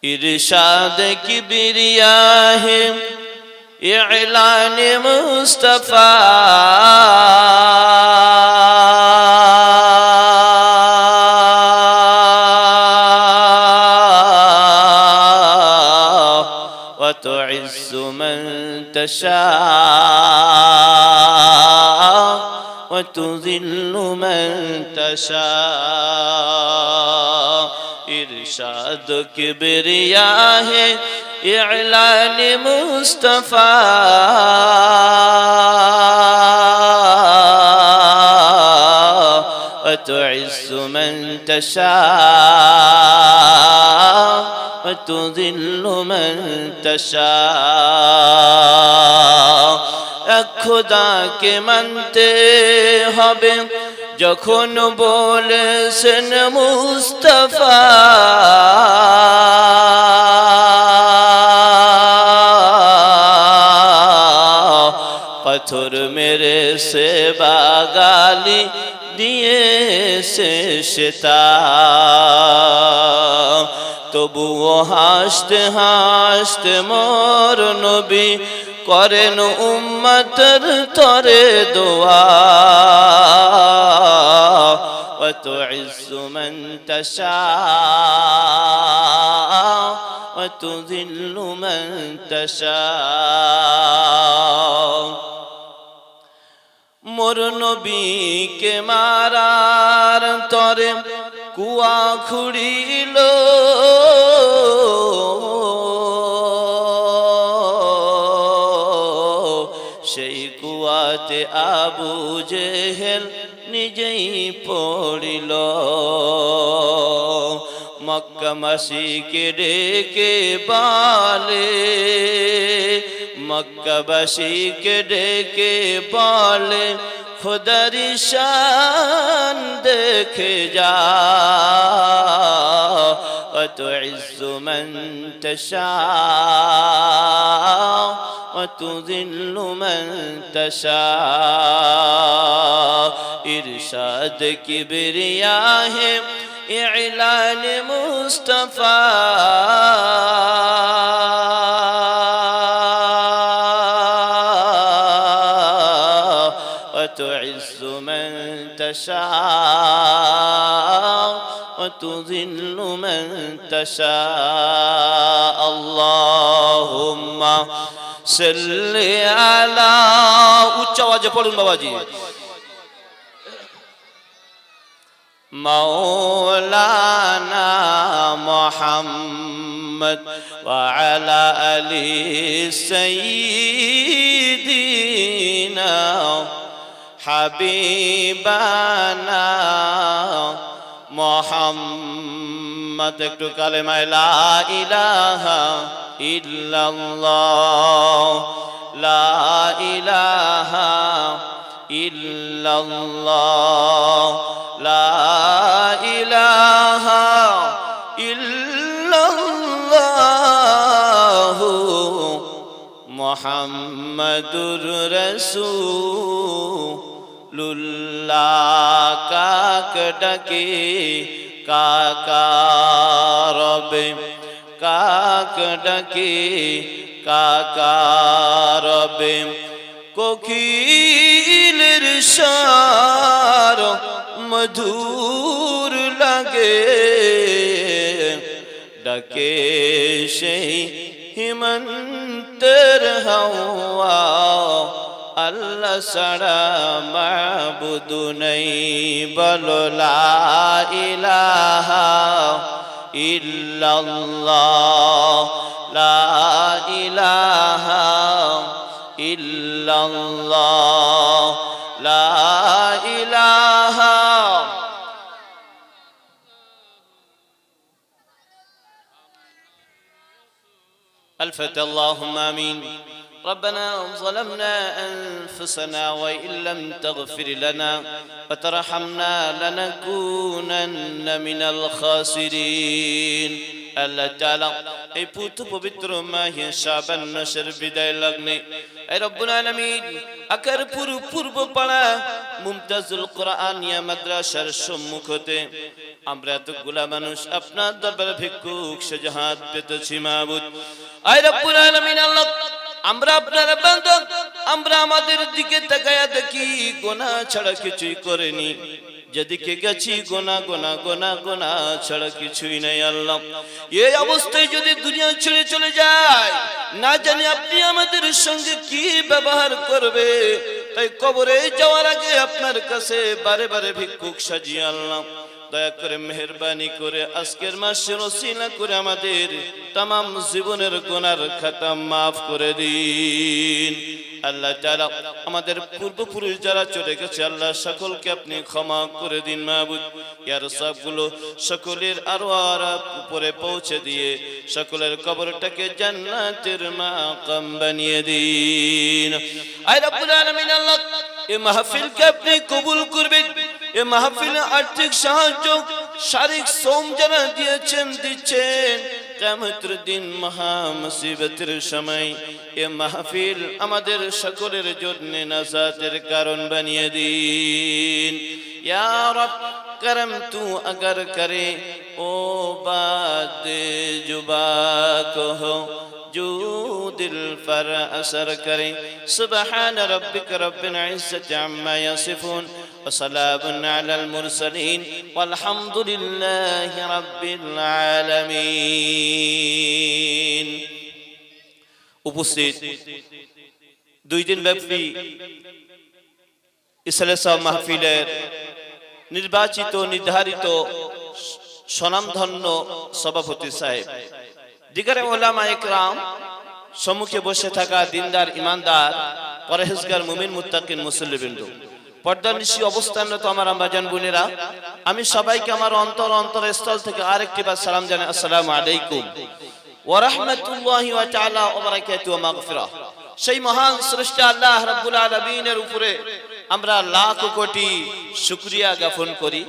इरशाद किबरिया है इलान मुस्तफा व तुइज़्ज़ु मन तशा व तुज़िल्लु मन तशा इरशाद किबरिया है इलान मुस्तफा व तुइज़्ज़ु मन तशा व तुज़िल्लु मन तशा खुदा के मानते हबे যখন বলেছেন মুস্তাফা পাথর মেরে সে বাগালি দিয়েছে সেটা তবুও হাসতে হাসতে মোর নবী করেন উম্মতের তরে দোয়া ওয়া তুইজ্জু মান তাশা ওয়া তুযিল্লু মান তাশা মোর নবীকে মারার তরে কুয়া খুঁড়িল সেই কুয়াতে আবু জেহেল নিজেই পড়িল মক্কাবাসীকে ডেকে বলে মক্কাবাসীকে ডেকে বলে খুদার শান দেখে যা ওয়া তুইজ্জু মান তাশা ওয়া তুযিল্লু মান তাশা ইরশাদ কিবরিয়া হে ইলান মুস্তাফা وتعز من تشاء وتذل من تشاء اللهم صل على উচ্চ আওয়াজে পড়ুন বাবাজি مولانا محمد وعلى آل سيدنا حبيبنا محمد একটু কালেমা লা ইলাহা ইল্লাল্লাহ লা ইলাহা ইল্লাল্লাহ লা ইলাহা ইল্লাল্লাহ মুহাম্মাদুর রাসূলুল্লাহ কাক ডাকে কাকা রবে কাক ডাকে কাকা রবে কোকিলের সার মধুর লাগে ডাকে সেই হিমন্তের হাওয়া আল্লাহ ছাড়া মাবুদ নেই বলো লা ইলাহা ইল্লাল্লাহ লা ইলাহা ইল্লাল্লাহ লা ইলাহা الفتى اللهم آمين ربنا ظلمنا أنفسنا وإن لم تغفر لنا وترحمنا لنكونن من الخاسرين আল্লাহ তাআলা এই পবিত্র মাহে শাবান মাসের বিদায় লগ্নে এ রব্বুল আলামিন আকরপুর পূর্ব পাড়া মুমতাজুল কোরআনিয়া মাদ্রাসার সম্মুখতে আমরা এতগুলা মানুষ আপনার দরবারে ভিক্ষুক সেজে হাত পেতেছি মাবুদ। আয় রব্বুল আলামিন আল্লাহ, আমরা আপনার বান্দা, আমরা আমাদের দিকে তাকায়া দেখি গুনাহ ছাড়া কিছুই করিনি, যেদিকে গেছি গোনা গোনা গোনা গোনা ছাড়া কিছুই নাই আল্লাহ। এই অবস্থায় যদি দুনিয়া ছেড়ে চলে যায়, না জানি আপনি আমাদের সঙ্গে কি ব্যবহার করবে। তাই কবরে যাওয়ার আগে আপনার কাছে বারে বারে ভিক্ষুক সাজিয়ে আল্লাহ, দয়া করে মেহেরবানি করে আজকের মাসের ওসিলা করে আমাদের तमाम জীবনের গুনার খাতা maaf করে দিন। আল্লাহ তাআলা আমাদের পূর্বপুরুষ যারা চলে গেছে আল্লাহ সকলকে আপনি ক্ষমা করে দিন মাবুদ। ইয়ার সবগুলো সকলের আরওয়ার উপরে পৌঁছে দিয়ে সকলের কবরটাকে জান্নাতের মাকাম বানিয়ে দিন। আয় রব্বুল আলামিন আল্লাহ, এই মাহফিলকে আপনি কবুল করবেন। এই মাহফিলে আর্থিক সাহায্য শারীরিক শ্রম যারা দিয়েছেন দিচ্ছেন, কিয়ামতের দিন মহা মুসিবতের সময় এ মাহফিল আমাদের সকলের জন্য নাজাতের কারণ বানিয়ে দিন। ইয়া রব करम तू अगर करे ओ बात जुबा को हो जो दिल पर असर करे। सुबहान रब्बिक रब्बिल इज्जति अम्मा यसिफून व सलामुन अलल मुरसलीन वल्हम्दुलिल्लाहि रब्बिल आलामीन। उपस्थित দুই দিন ব্যাপী ইসলাসা মাহফিলের নির্বাচিত নির্ধারিত স্বনামধন্য সভাপতি সাহেব, দিগারে ওলামা ইকরাম, সম্মুখে বসে থাকা দিনদার ইমানদার পরহেজগার মুমিন মুত্তাকিন মুসল্লিবৃন্দ, পর্দার নিশি অবস্থানরত আমার আম্মাজান বোনেরা, আমি সবাইকে আমার অন্তরস্থল থেকে আরেকটি বার সালাম জানাই, আসসালামু আলাইকুম ওয়া রাহমাতুল্লাহি ওয়া তাআলা ওয়া বারাকাতুহু ওয়া মাগফিরাহ। সেই মহান স্রষ্টা আল্লাহ রাব্বুল আলামিনের উপরে আমরা লাখ কোটি শুকরিয়া জ্ঞাপন করি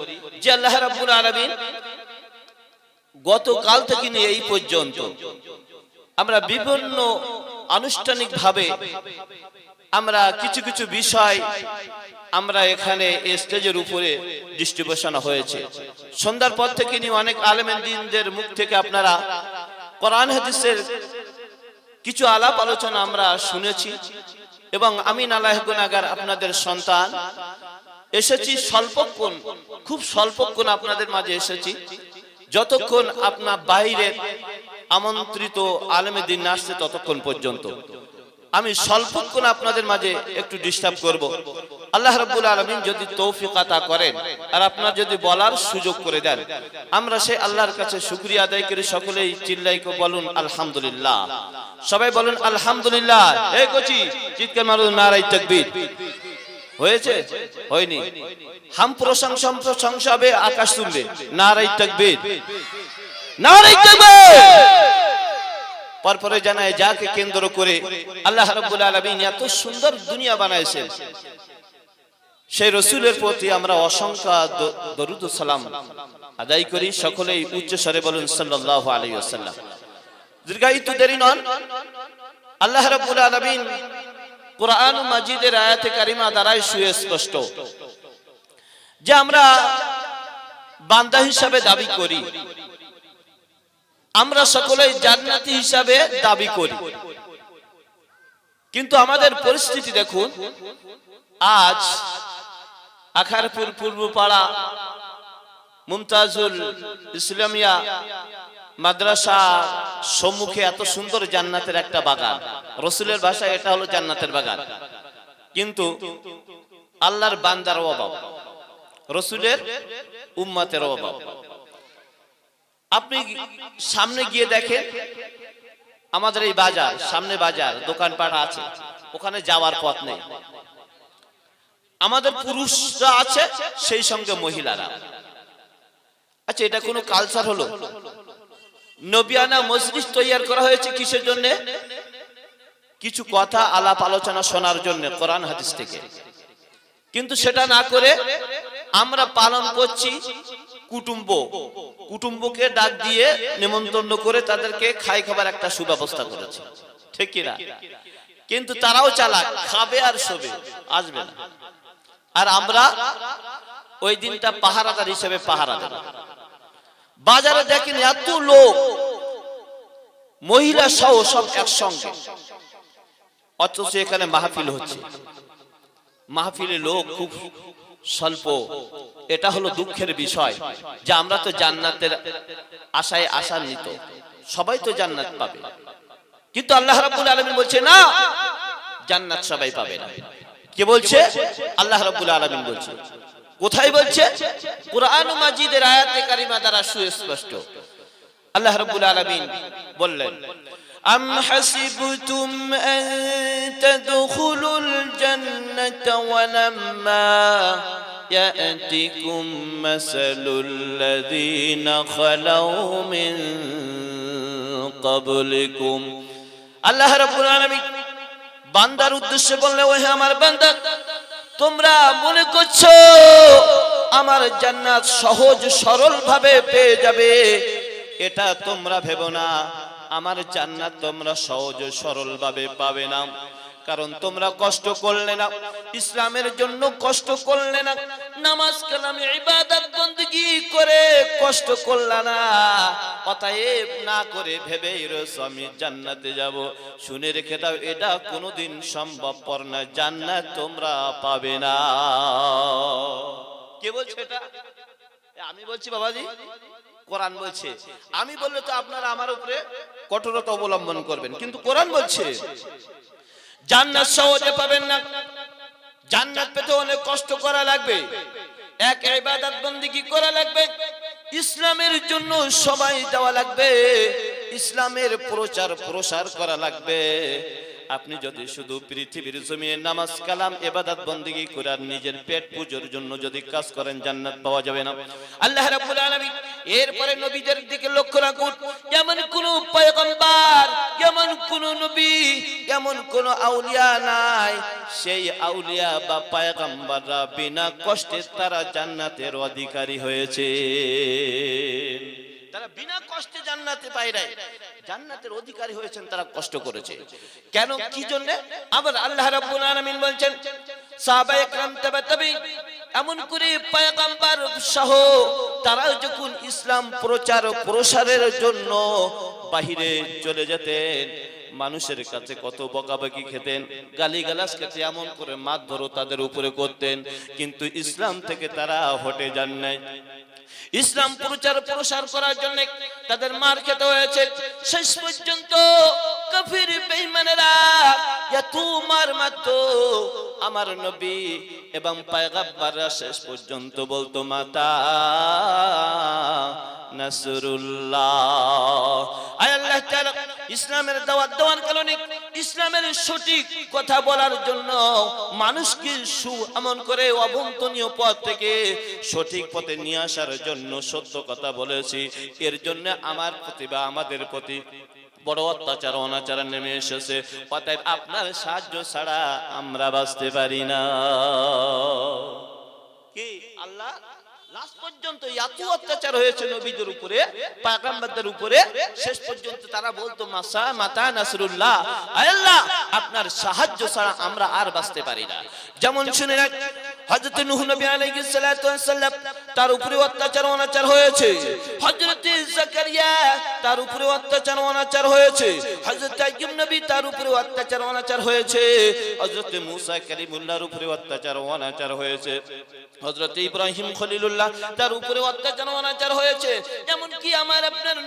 যে আল্লাহ রাব্বুল আলামিন গতকাল থেকে নিয়ে এই পর্যন্ত আমরা বিভিন্ন আনুষ্ঠানিক ভাবে আমরা কিছু কিছু বিষয় আমরা এখানে এই স্টেজের উপরে ডিস্ট্রিবিউশন হয়েছে। সন্ধ্যার পর থেকে নিয়ে অনেক আলেমের দিনদের মুখ থেকে আপনারা কোরআন হাদিসের কিছু আলাপ আলোচনা আমরা শুনেছি এবং আমি নালায়েহ গুনাহগার আপনাদের সন্তান এসেছি স্বল্পক্ষণ, খুব স্বল্পক্ষণ আপনাদের মাঝে এসেছি। যতক্ষণ আপনার বাইরের আমন্ত্রিত আলেমে দিন আসছে ততক্ষণ পর্যন্ত আমি স্বল্পক্ষণ আপনাদের মাঝে একটু ডিস্টার্ব করব। আল্লাহ রাব্বুল আলামিন যদি তৌফিক আতা করেন আর আপনারা যদি বলার সুযোগ করে দেন, আমরা সেই আল্লাহর কাছে শুকরিয়া আদায় করি। সকলেই চিল্লাই করে বলুন আলহামদুলিল্লাহ। সবাই বলুন আলহামদুলিল্লাহ। এই কোচি চিৎকার মারুন নারায়ে তাকবীর। হয়েছে? হয়নি? হাম প্রশংসা হবে, আকাশ শুনবে। নারায়ে তাকবীর, নারায়ে তাকবীর। পরপরে জানায় যাকে কেন্দ্র করে আল্লাহ রাব্বুল আলামিন এত সুন্দর দুনিয়া বানাইছেন, সেই রাসূলের প্রতি আমরা অসংখ্য দরুদ ও সালাম আদায় করি। সকলেই উচ্চ স্বরে বলুন সাল্লাল্লাহু আলাইহি ওয়াসাল্লাম। দীর্ঘায়িত দেরি নন, আল্লাহ রাব্বুল আলামিন কুরআন মাজিদের আয়াতে কারিমা দ্বারা সুস্পষ্ট যে আমরা বান্দা হিসাবে দাবি করি, আমরা সকলেই জান্নাতি হিসাবে দাবি করি, কিন্তু আমাদের পরিস্থিতি দেখুন। আজ আখারপুর পূর্বপাড়া মুমতাজুল ইসলামিয়া মাদ্রাসা সম্মুখে এত সুন্দর জান্নাতের একটা বাগান, রাসূলের ভাষায় এটা হলো জান্নাতের বাগান, কিন্তু আল্লাহর বান্দার অভাব, রাসূলের উম্মতের অভাব। আপনি সামনে গিয়ে দেখেন আমাদের এই বাজার, সামনে বাজার দোকানপাট আছে, ওখানে যাওয়ার পথ নেই। আমাদের পুরুষরা আছে, সেই সঙ্গে মহিলারা। আচ্ছা, এটা কোনো কালচার হলো? নবিয়ানা মজলিস তৈরি করা হয়েছে কিসের জন্য? কিছু কথা আলাপ আলোচনা শোনার জন্য কোরআন হাদিস থেকে, কিন্তু সেটা না করে আমরা পালন করছি কুটুম্বকে ডাক দিয়ে নিমন্ত্রণ করে তাদেরকে খাই খাবার একটা সুব্যবস্থা করেছে, ঠিক কি না? কিন্তু তারাও চালাক, খাবে আর শোবে, আসবে না। আর আমরা ওই দিনটা পাহারাদার হিসেবে পাহারা দেব। বাজারে দেখেন এত লোক, মহিলা সহ সব একসঙ্গে, অথচ এখানে মাহফিল হচ্ছে, মাহফিলে লোক খুব স্বল্প। এটা হলো দুঃখের বিষয় যে আমরা তো জান্নাতের আশায় আশান্বিত, সবাই তো জান্নাত পাবে, কিন্তু আল্লাহ রাব্বুল আলামিন বলছে না, জান্নাত সবাই পাবে না। কে বলছে? আল্লাহ রাব্বুল আলামিন বলছে। কোথায় বলছে? কুরআন মাজিদের আয়াতে কারিমা দ্বারা সুস্পষ্ট। আল্লাহ রাব্বুল আলামিন বললেন, আম হাসিবতুম আন তাদখুলুল জান্নাতা ওয়া লাম্মা ইয়াতিকুম মাসালুল লাযীনা খালাউ মিন ক্বাবলিকুম। আল্লাহ রাব্বুল আলামিন বান্দার উদ্দেশ্যে বললে, ওহে আমার বান্দা, তোমরা মনে করছো আমার জান্নাত সহজ সরল ভাবে পেয়ে যাবে, এটা তোমরা ভেবো না। আমার জান্নাত তোমরা সহজ সরল ভাবে পাবে না, কারণ তোমরা কষ্ট করলে না, ইসলামের জন্য কষ্ট করলে না, নামাজ কালাম ইবাদত বندگی করে কষ্ট করলে না, অতএব না করে ভেবেই রয়েছো আমি জান্নাতে যাব। শুনে রেখে দাও, এটা কোনোদিন সম্ভবপর না, জান্নাত তোমরা পাবে না। কে বলছে এটা? আমি বলছি বাবাজি, কোরআন বলছে। আমি বললে তো আপনারা আমার উপরে কঠোরতা অবলম্বন করবেন, কিন্তু কোরআন বলছে জান্নাত সহজে পাবেন না, জান্নাত পেতে অনেক কষ্ট করা লাগবে, এক ইবাদত বندگی করা লাগবে, ইসলামের জন্য সময় দেওয়া লাগবে, ইসলামের প্রচার প্রসার করা লাগবে। আপনি যদি শুধু পৃথিবীর জমিনে নামাজ কালাম ইবাদত বندگی করে নিজের পেট পূজার জন্য যদি কাজ করেন, জান্নাত পাওয়া যাবে না। আল্লাহ রাব্বুল আলামিন এরপরে নবীদের দিকে লক্ষ্য রাখুন, এমন কোন পয়গম্বর, এমন কোন নবী, এমন কোন আউলিয়া নাই, সেই আউলিয়া বা পয়গম্বররা বিনা কষ্টে তারা জান্নাতের অধিকারী হয়েছে। তারা বিনা কষ্টে জান্নাতে পায় নাই, জান্নাতের অধিকারী হয়েছেন, তারা কষ্ট করেছে। কেন, কি জন্য? আবার আল্লাহ রাব্বুল আলামিন বলছেন, সাহাবায়ে কেরাম তাবেঈন এমন করে পয়গম্বর সহ তারা যখন ইসলাম প্রচার প্রসারের জন্য বাহিরে চলে যেতেন, মানুষের কাছে কত বকাবকি খেতেন, গালিগালাজ খেতে, এমন করে মারধর তাদের উপরে করতেন, কিন্তু ইসলাম থেকে তারা হটে যান নাই। ইসলাম প্রচার প্রসার করার জন্য তাদের মার খেতে হয়েছে। শেষ পর্যন্ত কাফির বেঈমানেরা এত মার মারতো, আমার নবী এবং পয়গম্বররা শেষ পর্যন্ত বলতো, মাতা নাসরুল্লাহ। আয় আল্লাহ তাআলা ইসলামের দাওয়াত দেওয়ার কারণে, ইসলামের সঠিক কথা বলার জন্য, মানুষকে এমন করে অবন্তনীয় পথ থেকে সঠিক পথে নিয়ে আসার জন্য সত্য কথা বলেছি। এর জন্য আমার প্রতি বা আমাদের প্রতি বড় অত্যাচার অনাচার নেমে এসেছে, অতএব আপনার সাহায্য ছাড়া আমরা বাঁচতে পারি না। কি আল্লাহ লাস্ট পর্যন্ত এত অত্যাচার হয়েছে নবীদের উপরে, পয়গম্বরদের উপরে, শেষ পর্যন্ত তারা বলতো, মাতা নাসরুল্লাহ, আয় আল্লাহ আপনার সাহায্য ছাড়া আমরা আর বাঁচতে পারি না। যেমন শুনে রাখ, হযরত নূহ নবী আলাইহিস সালাতু ওয়াস সালাম তার উপরে অত্যাচার অনাচার হয়েছে, হযরত জাকারিয়া তার উপরে অত্যাচার অনাচার হয়েছে, হযরত আইয়ুব নবী তার উপরে অত্যাচার অনাচার হয়েছে, হযরত মুসা কালিমুল্লাহর উপরে অত্যাচার অনাচার হয়েছে, হযরত ইব্রাহিম খলিলুল্লাহ তার উপরে অত্যাচার অনাচার হয়েছে। এমন কি আমার আপনার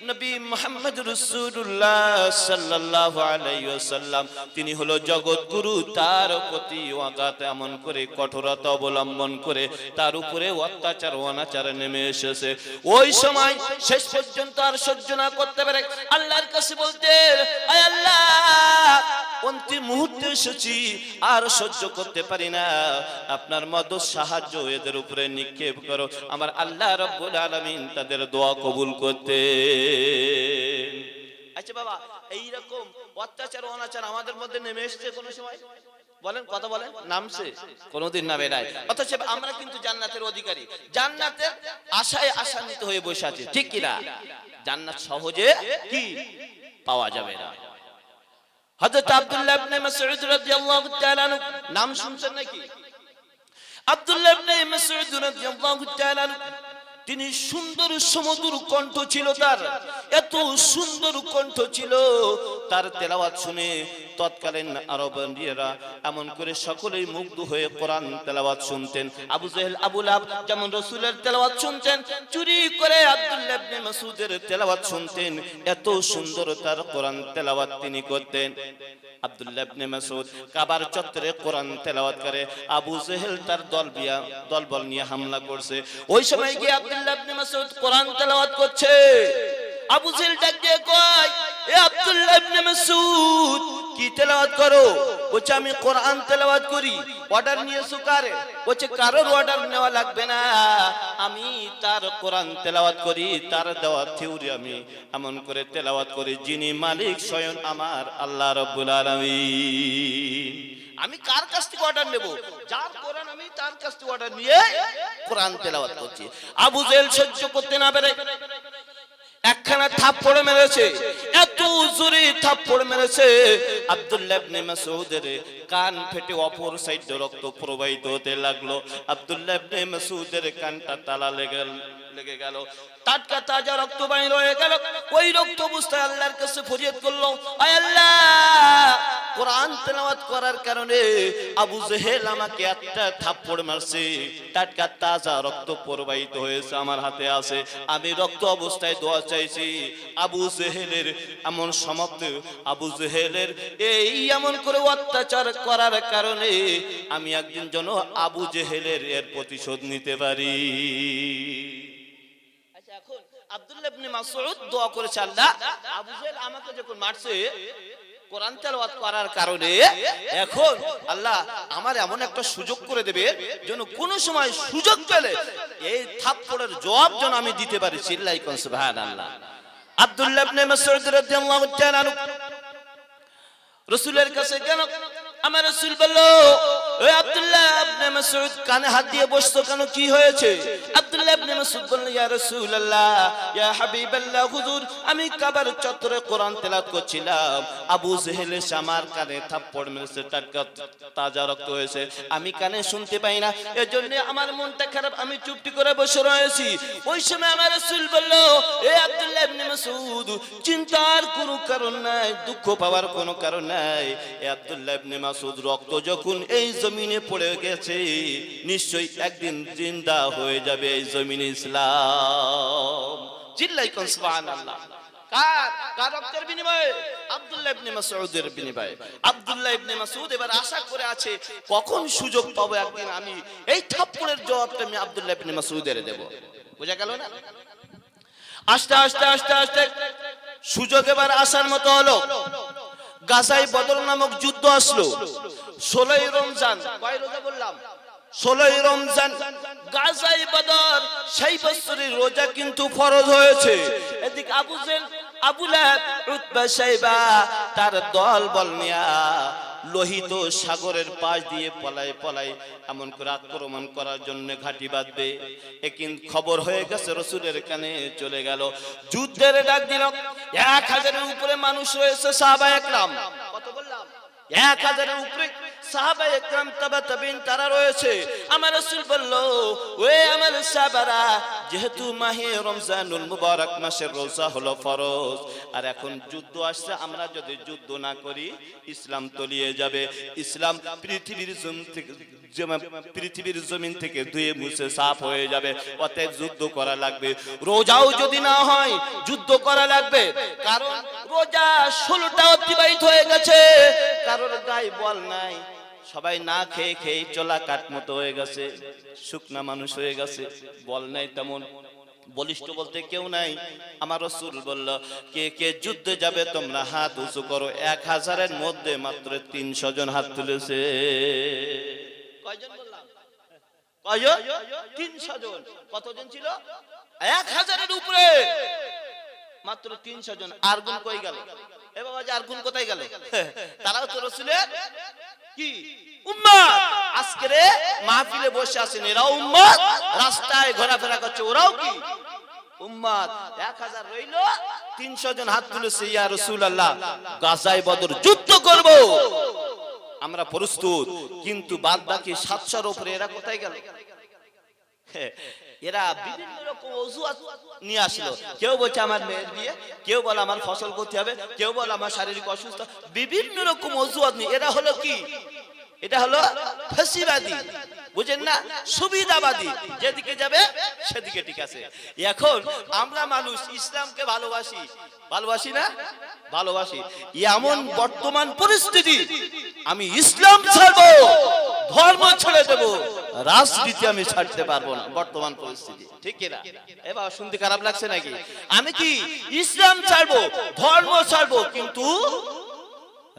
নবী মুহাম্মদ রাসূলুল্লাহ সাল্লাল্লাহু আলাইহি ওয়াসাল্লাম, তিনি হলো জগৎ গুরু, তার প্রতি ওয়াকাত এমন করে কঠোরতা অবলম্বন করে তার উপরে অত্যাচার অনাচার নেমে এসেছে। ওই সময় শেষ পর্যন্ত আর সহ্য না করতে পারে আল্লাহর কাছে বলতে, আয় আল্লাহ অন্তিম মুহূর্তে এসেছি, আর সহ্য করতে পারি না, আপনার মদদ সাহায্য এদের উপরে নিক্ষেপ করো। আমার আল্লাহ রাব্বুল আলামিন তাদের দোয়া কবুল করতে। আচ্ছা বাবা, এইরকম অত্যাচার অনাচার আমাদের মধ্যে নেমে এসেছে কোন সময়? বলেন, কথা বলেন, নামছে? কোনদিন নামে নাই। অথচ আমরা কিন্তু জান্নাতের অধিকারী, জান্নাতের আশায় আশান্বিত হয়ে বসে আছি, ঠিক কি না? জান্নাত সহজে কি পাওয়া যাবে না। হযরত আব্দুল্লাহ ইবনে মাসউদ রাদিয়াল্লাহু তাআলা আনহু, নাম শুনছেন নাকি? আব্দুল্লাহ ইবনে মাসউদ রাদিয়াল্লাহু তাআলা আনহু তিনি সুন্দর সুমধুর কণ্ঠ ছিল, তার এত সুন্দর কণ্ঠ ছিল, তার তেলাওয়াত শুনে তৎকালীন আরবরা এমন করে সকলেই মুগ্ধ হয়ে কোরআন তেলাওয়াত শুনতেন। আবু জেহেল আবু লাহাব যেমন রাসূলের তেলাওয়াত শুনতেন, চুরি করে আব্দুল্লাহ ইবনে মাসউদের তেলাওয়াত শুনতেন। এত সুন্দর তার কোরআন তেলাওয়াত তিনি করতেন। আব্দুল্লাহ ইবনে মাসউদ কাবার চত্বরে কোরআন তেলাওয়াত করে, আবু জেহেল তার দলবল নিয়ে হামলা করছে। ওই সময় গিয়ে আব্দুল্লাহ ইবনে মাসউদ কোরআন তেলাওয়াত করছে। আবু জেহেল ডাক দিয়ে কয়, এ আব্দুল্লাহ ইবনে মাসউদ কি তেলাওয়াত করো? বলছে আমি কোরআন তেলাওয়াত করি। অর্ডার নিয়েছো কারে? বলছে কারোর অর্ডার নেওয়া লাগবে না, আমি তার কোরআন তেলাওয়াত করি, তার দেওয়া থিওরি আমি এমন করে তেলাওয়াত করি যিনি মালিক স্বয়ং আমার আল্লাহ রাব্বুল আলামিন। আমি কার কাছ থেকে অর্ডার নেব? যার কোরআন আমি তার কাছ থেকে অর্ডার নিয়ে কোরআন তেলাওয়াত করছি। আবু জেহেল সহ্য করতে না পেরে একখানা থাপ্পড় মেরেছে, এত জোরে থাপ্পড় মেরেছে আব্দুল্লাহ ইবনে মাসউদের কান ফেটে অপর সাইডে রক্ত প্রবাহিত হতে লাগলো। আব্দুল্লাহ ইবনে মাসউদের কানটা তালা লেগে গেল, টাটকা তাজা রক্ত বাইর হয়ে গেল। ওই রক্ত অবস্থায় আল্লাহর কাছে ফরিয়াদ করলো, আয় আল্লাহ, কোরআন তেলাওয়াত করার কারণে আবু জেহেল আমাকে একটা থাপ্পড় মারছে, টাটকা তাজা রক্ত প্রবাহিত হয়েছে আমার হাতে আছে, আমি রক্ত অবস্থায় দোয়া চাইছি। আবু জেহেলের এমন সমাপ্ত, আবু জেহেলের এই এমন করে অত্যাচার করার কারণে আমি একদিন যেন আবু জেহেলের এর প্রতিশোধ নিতে পারি। এখন আব্দুল্লাহ ইবনে মাসউদ দোয়া করেছে, আল্লাহ, আবু জেহেল আমাকে যখন মারছে কোরআন তেলাওয়াত করার কারণে, এখন আল্লাহ আমার এমন একটা সুযোগ করে দেবে যেন কোন সময় সুযোগ পেলে এই থাপ্পড়ের জবাব যেন আমি দিতে পারি। চিল্লাই কোন সুবহানাল্লাহ। আব্দুল্লাহ ইবনে মাসউদ রাদিয়াল্লাহু তাআলা রাসূলের কাছে গেল। আমার রাসূল বলল, ওই আব্দুল্লাহ ইবনে মাসউদ কানে হাত দিয়ে বসতো কেন, কি হয়েছে? আব্দুল্লাহ ইবনে মাসউদ বলল, ইয়া রাসূলুল্লাহ, ইয়া হাবিবাল্লাহ, হুজুর আমি কাবার চত্বরে কোরআন তেলাওয়াত করছিলাম, আবু জেহেল আমার কানে থাপ্পড় মেরেছে, টাটকা তাজা রক্ত হয়েছে, আমি কানে শুনতে পাই না, এজন্য আমার মনটা খারাপ, আমি চুপটি করে বসে রয়েছি। ওই সময় আমার রাসূল বলল, এ আব্দুল্লাহ ইবনে মাসউদ, চিন্তার কোনো কারণ নাই, দুঃখ পাওয়ার কোনো কারণ নাই। এ আব্দুল্লাহ ইবনে মাসউদ রক্ত যখন এই জমিনে পড়ে গেছে, নিশ্চয়ই একদিন জিন্দা হয়ে যাবে এই জমিনে ইসলাম। চিল্লাই কোন সুবহানাল্লাহ। কার রক্তের বিনিময়ে? আব্দুল্লাহ ইবনে মাসউদের বিনিময়ে। আব্দুল্লাহ ইবনে মাসউদ এবার আশা করে আছে কখন সুযোগ পাবো একদিন আমি এই থাপ্পড়ের জবাবটা আমি আব্দুল্লাহ ইবনে মাসউদের দেব। বুঝা গেল না? আস্তে আস্তে আস্তে আস্তে সুযোগ এবার আসার মতো হলো। গাজায়ে বদর নামক যুদ্ধ আসলো 16ই রমজান। কয় রোজা বললাম? 16ই রমজান গাজায়ে বদর, সেই বছরের রোজা কিন্তু ফরজ হয়েছে। এদিকে আবু জেহেল, আবু লাহাব, উতবা, শাইবা তার দল বল নিয়া লোহিত সাগরের পাশ দিয়ে পলায় পলায় এমন করে আক্রমণ করার জন্য ঘাঁটি বাঁধবে। একিন খবর হয়ে গেছে, রাসূলের কানে চলে গেল। যুদ্ধের ডাক দিল। 1000-এর উপরে মানুষ রয়েছে, সাহাবায়ে কেরাম। কত বললাম? 1000-এর উপরে সাহাবায়ে কেরাম, তাবা তাবিন তারা রয়েছে। আমার রাসূল বলল, ওয়ে আমার সাহাবারা, যেহেতু মাহে রমজানুল মুবারক মাসের রোজা হলো ফরজ, আর এখন যুদ্ধ আসছে, আমরা যদি যুদ্ধ না করি ইসলাম তলিয়ে যাবে, ইসলাম পৃথিবীর জমিন থেকে ধুয়ে মুছে সাফ হয়ে যাবে। অতএব যুদ্ধ করা লাগবে। রোজাও যদি না হয় যুদ্ধ করা লাগবে, কারণ রোজা 16টা অতিবাহিত হয়ে গেছে, কারোর গায়ে বল নাই, সবাই না খেয়ে খেয়ে চলা কাট মতো হয়ে গেছে, শুকনা মানুষ হয়ে গেছে, বল নাই, তেমন বলিষ্ঠ বলতে কেউ নাই। আমার রাসূল বলল, কে কে যুদ্ধে যাবে তোমরা হাত উঁচু করো। 1000-এর মধ্যে মাত্র 300 জন হাত তুলেছে। কয়জন বললাম? কয়জন? 300 জন। কতজন ছিল? 1000-এর উপরে মাত্র 300 জন। আর গুণ কই গেল? এ বাবা, আর গুণ কোথায় গেল? তারাও তো রাসূলের কি উম্মত। আজকে রে মাহফিলে বসে আছেন, এরাও উম্মত, রাস্তায় ঘোরাফেরা করছে, ওরাও কি উম্মত। 1000 রইল, 300 জন হাত তুলেছে, ইয়া রাসূলুল্লাহ গাজায়ে বদর যুদ্ধ করব, আমরা প্রস্তুত। কিন্তু বাদ বাকি 700-র উপরে এরা কোথায় গেল? এরা বিভিন্ন রকম অজুহাত নিয়ে আসলো। কেউ বলছে আমার মেয়ের বিয়ে, কেউ বলে আমার ফসল করতে হবে, কেউ বলে আমার শারীরিক অসুস্থ, বিভিন্ন রকম অজুহাত নিয়ে। এরা হলো কি? এটা হলো ফাঁসিবাদী, বুঝেন না, সুবিধাবাদী, যেদিকে যাবে সেদিকে ঠিক আছে। এখন আমরা মানুষ ইসলামকে ভালোবাসি, ভালোবাসি না? ভালোবাসি। এমন বর্তমান পরিস্থিতি, আমি ইসলাম ছাড়বো, ধর্ম ছেড়ে দেবো, রাজনীতি আমি ছাড়তে পারবো না। বর্তমান পরিস্থিতি, ঠিক কিনা? এবার শুনতে খারাপ লাগছে নাকি? আমি কি ইসলাম ছাড়বো, ধর্ম ছাড়বো, কিন্তু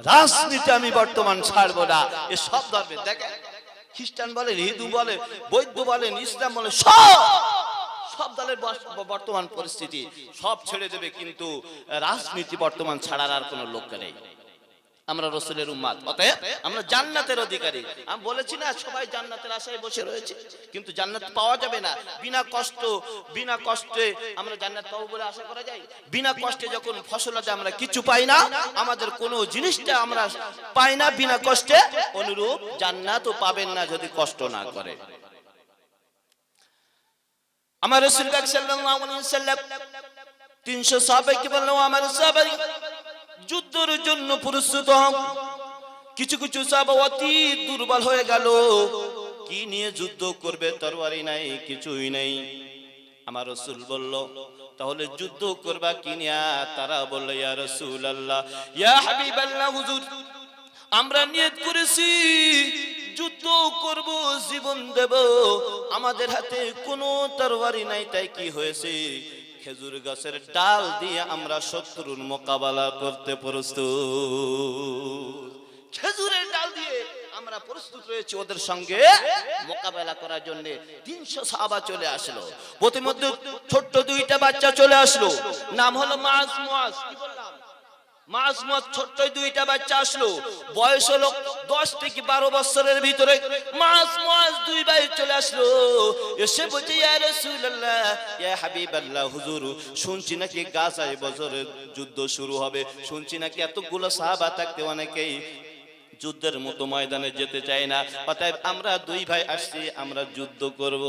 রাজনীতি আমি বর্তমান ছাড়বো না। এ সব ধর্মে দেখেন, খ্রিস্টান বলেন, হিন্দু বলেন, বৌদ্ধ বলেন, ইসলাম বলেন, সব দলের বর্তমান পরিস্থিতি সব ছেড়ে দেবে, কিন্তু রাজনীতি বর্তমান ছাড়ার আর কোনো লোক নেই। আমরা রাসূলের উম্মত, অতএব আমরা জান্নাতের অধিকারী। আমি বলেছি না, সবাই জান্নাতের আশায় বসে রয়েছে, কিন্তু জান্নাত পাওয়া যাবে না। বিনা কষ্টে আমরা জান্নাত পাবো বলে আশা করা যায়? বিনা কষ্টে যখন ফসল আছে আমরা কিছু পাই না, আমাদের কোনো জিনিসটা আমরা পাই না বিনা কষ্টে, অনুরূপ জান্নাতও পাবেন না যদি কষ্ট না করে। আমার রাসূল সাল্লাল্লাহু আলাইহি ওয়াসাল্লাম 300 সাহাবাকে বলল, আমার সাহাবাই যুদ্ধের জন্য প্রস্তুত হও। কিছু কিছু সাহাবা অতি দুর্বল হয়ে গেল, কি নিয়ে যুদ্ধ করবে? তরবারি নাই, কিছুই নাই। আমার রাসূল বলল, তাহলে যুদ্ধ করবা কি নিয়ে? তারা বলল, ইয়া রাসূলুল্লাহ, ইয়া হাবিবাল্লাহ, হুজুর আমরা নিয়ত করেছি যুদ্ধ করব, জীবন দেব, আমাদের হাতে কোনো তরবারি নাই। তাই কি হয়েছে? খেজুর গাছের ডাল দিয়ে আমরা শত্রুর মোকাবেলা করতে প্রস্তুত। খেজুরের ডাল দিয়ে আমরা প্রস্তুত রয়েছি ওদের সঙ্গে মোকাবেলা করার জন্য। 300 সাহাবা চলে আসলো, প্রতিমধ্যে ছোট্ট 2টা বাচ্চা চলে আসলো, নাম হলো মাআজ, মুআজ। কি বললাম? মাআজ, মুআজ, ছোট্ট 2টা বাচ্চা আসলো, বয়স হলো 10 থেকে 12 বছরের ভিতরে। মাআজ, মুআজ 2 ভাই চলে আসলো, এসে বলছে, ইয়া রাসূলুল্লাহ, ইয়া হাবিবাল্লাহ, হুজুর শুনছি নাকি গাজায় বদরে যুদ্ধ শুরু হবে, শুনছি নাকি এতগুলো সাহাবা থাকতে অনেকেই যুদ্ধের মতো ময়দানে যেতে চায় না, অতএব আমরা 2 ভাই আসছি, আমরা যুদ্ধ করব।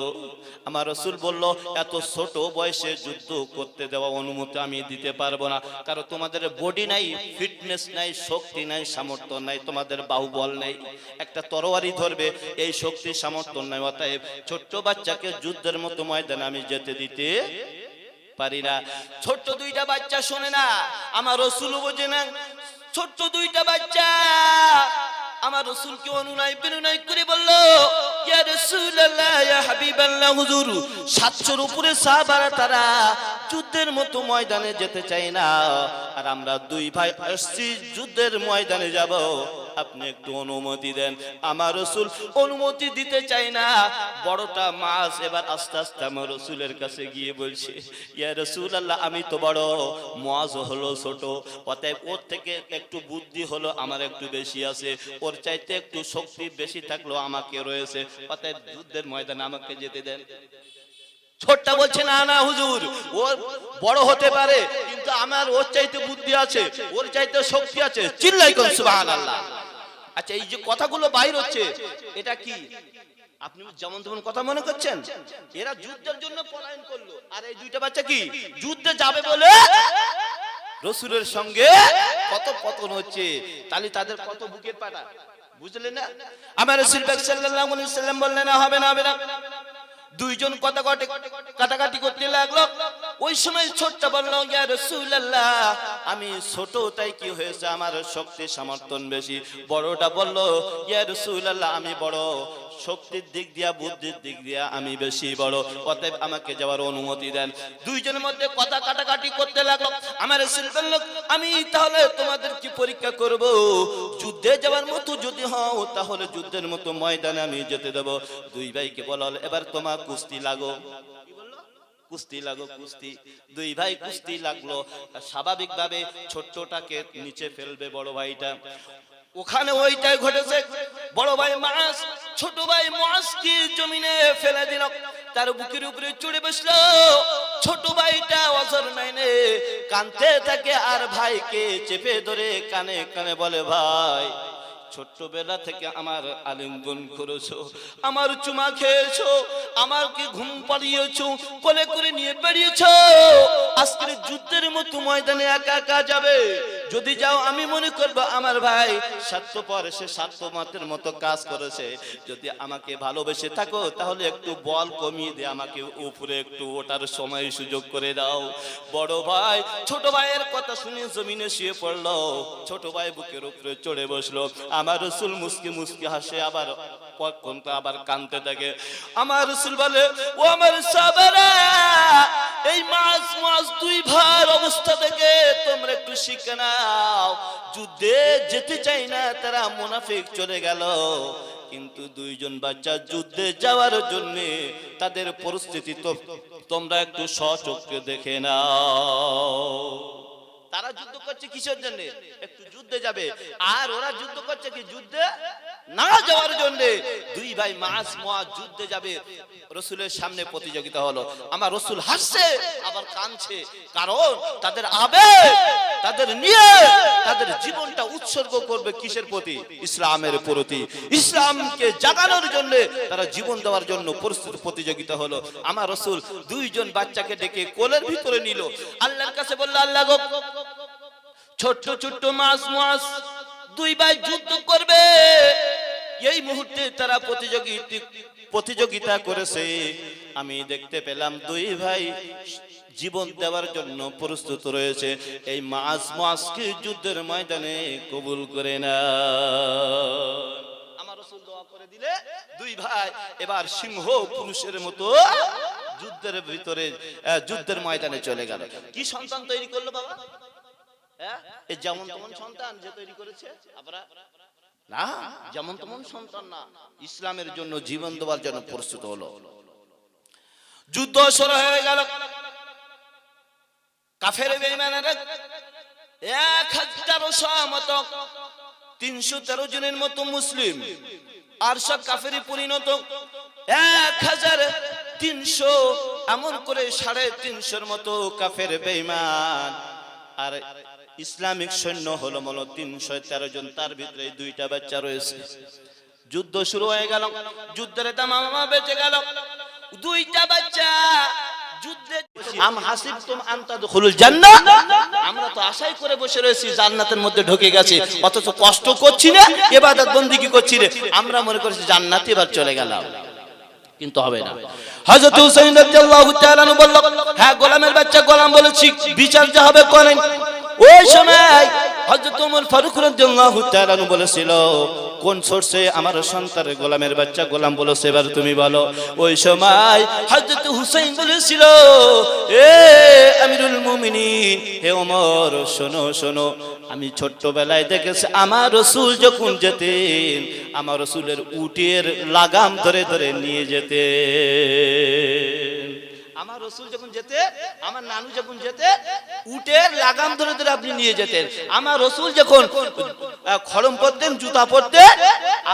আমার রাসূল বলল, এত ছোট বয়সে যুদ্ধ করতে দেওয়া অনুমতি আমি দিতে পারবো না, কারণ তোমাদের বডি নাই, ফিটনেস নাই, শক্তি নাই, সামর্থ্য নাই, তোমাদের বাহুবল নেই, একটা তরবারি ধরবে এই শক্তি সামর্থ্য নাই, অতএব ছোট্ট বাচ্চাকে যুদ্ধের মতো ময়দানে আমি যেতে দিতে পারি না। ছোট্ট 2টা বাচ্চা শোনে না, আমার রাসূল বোঝে না। ছোট্ট 2টা বাচ্চা আমার রাসূলকে অনুনয় করে বলল, ইয়া রাসূলুল্লাহ, ইয়া হাবিবাল্লাহ, হুজুর 700-র উপরে সাহাবারা তারা যুদ্ধের মতো ময়দানে যেতে চায় না, আর আমরা 2 ভাই আসছি যুদ্ধের ময়দানে যাব, আপনি একটু অনুমতি দেন। আমার রাসূল অনুমতি দিতে চায় না। বড়টা মাছ এবার আস্তে আস্তে আমার রাসূলের কাছে গিয়ে বলছে, ইয়া রাসূলুল্লাহ, আমি তো বড়, মুআজ হলো ছোট, অতএব ওর থেকে একটু বুদ্ধি হলো আমার একটু বেশি আছে, ওর চাইতে একটু শক্তি বেশি থাকলো আমাকে রয়েছে, অতএব যুদ্ধের ময়দানে আমাকে যেতে দেন। ছোটটা বলছে, না না হুজুর, ও বড় হতে পারে, কিন্তু আমার ওর চাইতে বুদ্ধি আছে, ওর চাইতে শক্তি আছে। চিল্লাই কোন সুবহানাল্লাহ। আচ্ছা, এই যে কথাগুলো বাইর হচ্ছে, এটা কি আপনি যেমন তেমন কথা মনে করছেন? এরা যুদ্ধের জন্য পলায়ন করলো, আর এই 2টা বাচ্চা কি যুদ্ধে যাবে বলে রাসূলের সঙ্গে কত পতন হচ্ছে, তাহলে তাদের কত বুকের পাটা, বুঝলেন না? আমার রাসূল সাল্লাল্লাহু আলাইহি ওয়াসাল্লাম বললেন, হবে না, হবে না। 2 জন কাটাকাটি করতে লাগলো। ওই সময় ছোট্ট বলল, ইয়া রাসূলুল্লাহ, আমি ছোট, তাই কি হয়েছে, আমার শক্তি সামর্থ্য বেশি। বড়টা বলল, ইয়া রাসূলুল্লাহ, আমি বড়, শক্তির দিক দিয়া, বুদ্ধির দিক দিয়া আমি বেশি বড়, অতএব আমাকে যাওয়ার অনুমতি দেন। 2 জনের মধ্যে কথা কাটাকাটি করতে লাগলো। আমার রাসূল বলল, আমি তাহলে তোমাদের কি পরীক্ষা করব, যুদ্ধে যাওয়ার মতো যদি হও তাহলে যুদ্ধের মতো ময়দানে আমি যেতে দেব। 2 ভাইকে বলল, এবার তোমার কুস্তি লাগো। কি বললো? কুস্তি লাগো, কুস্তি। 2 ভাই কুস্তি লাগলো। স্বাভাবিকভাবে ছোটটাকে নিচে ফেলবে বড় ভাইটা, ওখানে ওইটাই ঘটেছে। বড় ভাই মাস ছোট ভাই মুআজকে জমিনে ফেলে দিল, তার বুকের উপরে চড়ে বসলো। ছোট ভাইটা অজর নাইনে কাঁদতে থাকে, আর ভাইকে চেপে ধরে কানে কানে বলে, ভাই ছোট্টবেলা থেকে আমার আলিঙ্গন করেছো, আমার চুমা খেয়েছো, আমাকে ঘুম পাড়িয়েছো, কোলে করে নিয়ে বেরিয়েছো। আজকের যুদ্ধের মতো ময়দানে একা একা যাবে। যদি যাও আমি মনে করবো আমার ভাই স্বার্থপর, সে স্বার্থমাতের মতো কাজ করেছে। যদি আমাকে ভালোবেসে থাকো তাহলে একটু বল কমিয়ে দিয়ে আমাকে উপরে একটু ওঠার সময় সুযোগ করে দাও। বড় ভাই ছোট ভাইয়ের কথা শুনে জমিনে শুয়ে পড়লো। ছোট ভাই বুকের উপরে চড়ে বসলো। আমার রাসূল মুস্কি মুস্কি হাসে, আবার কোনটা আবার কাঁদতে থাকে। আমার রাসূল বলে, ও আমার সাহাবারা, এই মাস দুই ভাইয়ের অবস্থা থেকে তোমরা একটু শিখে নাও। যুদ্ধে যেতে চাই না তারা মুনাফিক চলে গেল, কিন্তু দুইজন বাচ্চা যুদ্ধে যাওয়ার জন্য তাদের পরিস্থিতি তো তোমরা একটু সচক্ষে দেখে নাও। তারা যুদ্ধ করছে কিসের জন্য? একটু যুদ্ধে যাবে। আর ওরা যুদ্ধ করছে কি? যুদ্ধে না যাওয়ার জন্য। দুই ভাই মাস যুদ্ধে যাবে, রাসূলের সামনে প্রতিযোগিতা হলো। আমার রাসূল হাসছে আবার কাঁদছে, কারণ তাদের আবেগ, তাদের নিয়ে তাদের জীবনটা উৎসর্গ করবে কিসের প্রতি? ইসলামের প্রতি। ইসলামকে জাগানোর জন্য তারা জীবন দেওয়ার জন্য প্রতিযোগিতা হলো। আমার রাসূল দুইজন বাচ্চাকে ডেকে কোলের ভিতরে নিল, আল্লাহর কাছে বলল, আল্লাহ গো, ছোট্ট ছোট্ট মাস দুই ভাই যুদ্ধ করবে। এই মুহূর্তে তারা প্রতিযোগিতা করেছে। আমি দেখতে পেলাম দুই ভাই জীবন দেওয়ার জন্য প্রস্তুত রয়েছে। এই মাসকে যুদ্ধের ময়দানে কবুল করে না। আমার রাসূল দোয়া করে দিলে দুই ভাই এবার সিংহ পুরুষের মতো যুদ্ধের ভিতরে, যুদ্ধের ময়দানে চলে গেল। কি সন্তান তৈরি করলো বাবা? এই যেমন তেমন সন্তান যে তৈরি করেছে আপনারা না, যেমন তেমন সন্তান না, ইসলামের জন্য জীবন দেওয়ার জন্য প্রস্তুত হলো। যুদ্ধ শুরু হয়ে গেল। কাফের বেঈমানেরা ১০০০ মতো ৩১৩ জনের মতো মুসলিম আর সব কাফেরই পরিণত। ১৩০০ এমন করে ৩৫০ মতো কাফের বেঈমান। আর ইসলামিক সৈন্য হলো মূল ৩১৩ জন, তার ভিতরে দুইটা বাচ্চা রয়েছে। যুদ্ধ শুরু হয়ে গেল, যুদ্ধের দামামা বেঁচে গেল। দুইটা বাচ্চা যুদ্ধে, আমরা তো আশাই করে বসে রয়েছি জান্নাতের মধ্যে ঢুকে গেছি, অথচ কষ্ট করছি না, ইবাদত বন্দেগী করছি না, আমরা মনে করছি জান্নাতে এবার চলে গেলাম, কিন্তু হবে না। হযরত হুসাইন রাদিয়াল্লাহু তাআলা বলল, হ্যাঁ গোলামের বাচ্চা গোলাম বলেছি, বিচার যা হবে করেন। ওই সময় হযরত ওমর ফারুক রাদিয়াল্লাহু তাআলা বলেছিল, কোন সোর্সে আমার সন্তানের গোলামের বাচ্চা গোলাম বলেছে, এবার তুমি বলো। ওই সময় হযরত হুসাইন বলেছিল, এ আমিরুল মুমিনিন, হে ওমর শোনো শোনো, আমি ছোট্টবেলায় দেখেছি আমার রাসূল যখন যেতেন, আমার রাসূলের উটের লাগাম ধরে ধরে নিয়ে যেতেন। আমার রাসূল যখন যেতে, আমার নানু যখন যেতে, উটের লাগাম ধরে ধরে আপনি নিয়ে যেতেন। আমার রাসূল যখন খড়ম পরতেন, জুতা পরতেন,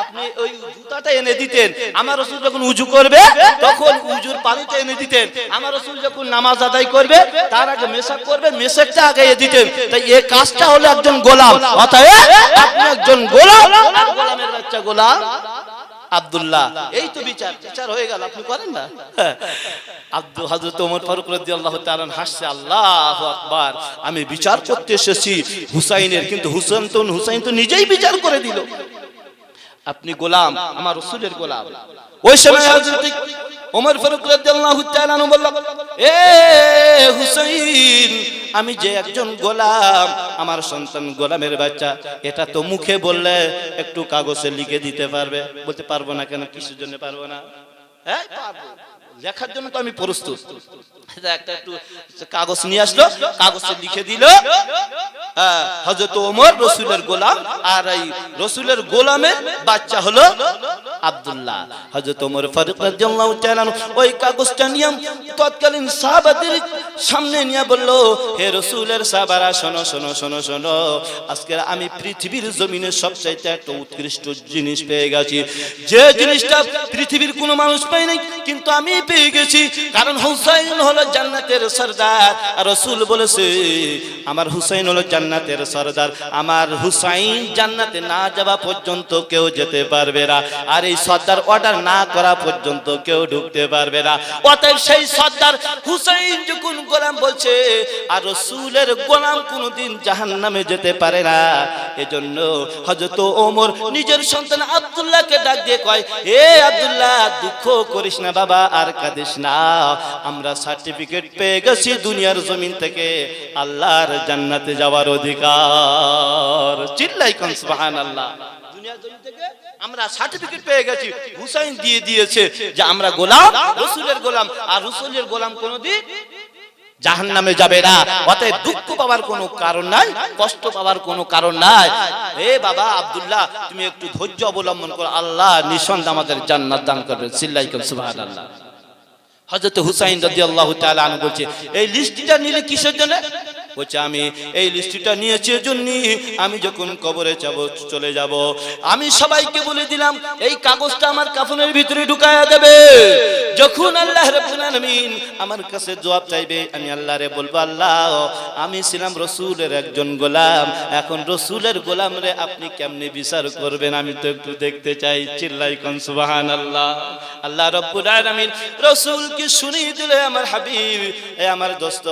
আপনি ওই জুতাটা এনে দিতেন। আমার রাসূল যখন উযু করবে তখন উযুর পানিটা এনে দিতেন। আমার রাসূল যখন নামাজ আদায় করবে তার আগে মেশাক করবে, মেশাকটা আগে দিতেন। তাই এই কাজটা হলো একজন গোলাম। অতএব আপনি একজন গোলাম, গোলামের বাচ্চা গোলাম আব্দুল্লাহ। এই তো বিচার হয়ে গেল, আপনি করেন না? হযরত ওমর ফারুক রাদিয়াল্লাহু তাআলা হাসছে, আল্লাহু আকবার, আমি বিচার করতে এসেছি হুসাইনের, কিন্তু হুসাইন তো নিজেই বিচার করে দিল। আপনি গোলাম, আমার রাসূলের গোলাম। ওই সময় হযরত ওমর ফারুক রাদিয়াল্লাহু তাআলা বলল, এ হুসাইন, আমি যে একজন গোলাম, আমার সন্তান গোলামের বাচ্চা, এটা তো মুখে বললে একটু কাগজে লিখে দিতে পারবে? বলতে পারবো না। কেন, কিসের জন্য পারবো না? হ্যাঁ পারবো, লেখার জন্য তো আমি প্রস্তুত। একটা একটু কাগজ নিয়ে আসলো, কাগজে লিখে দিল, হযরত ওমর রাসূলের গোলাম, আর এই রাসূলের গোলামের বাচ্চা হলো আব্দুল্লাহ। হযরত ওমর ফারুক রাদিয়াল্লাহু তাআলা ওই কাগজটা নিয়ে তৎকালীন সাহাবাদের সামনে নিয়ে বলল, হে রাসূলের সাহাবারা, শোনো শোনো শোনো শোনো, আজকে আমি পৃথিবীর জমিনে সবচাইতে একটা উৎকৃষ্ট জিনিস পেয়ে গেছি, যে জিনিসটা পৃথিবীর কোনো মানুষ পায় নাই, কিন্তু আমি পেয়ে গেছি। কারণ হুসাইন হলো জান্নাতের সরদার, আর রাসূল বলেছে আমার হুসাইন হলো জান্নাতের সরদার, আমার হুসাইন জান্নাতে না যাওয়া পর্যন্ত কেউ যেতে পারবে না, আর এই সর্দার অর্ডার না করা পর্যন্ত কেউ ঢুকতে পারবে না। অতএব সেই সর্দার হুসাইন যখন গোলাম বলছে, আর রাসূলের গোলাম কোনোদিন জাহান্নামে যেতে পারে না, এজন্য হযরত ওমর নিজের সন্তান আব্দুল্লাহকে ডাক দিয়ে কয়, এ আব্দুল্লাহ, দুঃখ করিস না বাবা, আর কাঁদিস না, আমরা সার্টিফিকেট পেয়ে গেছি দুনিয়ার জমিন থেকে আল্লাহর জান্নাতে যাওয়ার অধিকার। চিল্লাই কোন সুবহানাল্লাহ। দুনিয়ার জমিন থেকে আমরা সার্টিফিকেট পেয়ে গেছি, হুসাইন দিয়ে দিয়েছে যে আমরা গোলাম, রাসূলের গোলাম, আর রাসূলের গোলাম কোনদিন জাহান্নামে যাবে না। অতএব দুঃখ পাওয়ার কোনো কারণ নাই, কষ্ট পাওয়ার কোনো কারণ নাই। এ বাবা আব্দুল্লাহ, তুমি একটু ধৈর্য অবলম্বন করো, আল্লাহ নিঃসন্দেহে আমাদের জান্নাত দান করবে। চিল্লাই কোন সুবহানাল্লাহ। হযরত হুসাইন রাদিয়াল্লাহু তাআলা আনহু বলছে, এই লিস্টটা নিলে কিসের জন্য? বলছে, আমি এই লিস্টটা নিয়েছি এজন্য, আমি যখন কবরে চলে যাব, আমি সবাইকে বলে দিলাম এই কাগজটা আমার কাফনের ভিতরে ঢুকায়া দেবে। যখন আল্লাহ রাব্বুল আলামিন আমার কাছে জবাব চাইবে, আমি আল্লাহরে বলবো, আল্লাহ, আমি ছিলাম রাসূলের একজন গোলাম, এখন রাসূলের গোলাম রে আপনি কেমনে বিচার করবেন, আমি তো একটু দেখতে চাই। চিল্লাই কোন সুবহানাল্লাহ। আল্লাহ রাব্বুল আলামিন রাসূলকে শুনিয়ে দিলে, আমার হাবিব, এ আমার দোস্ত,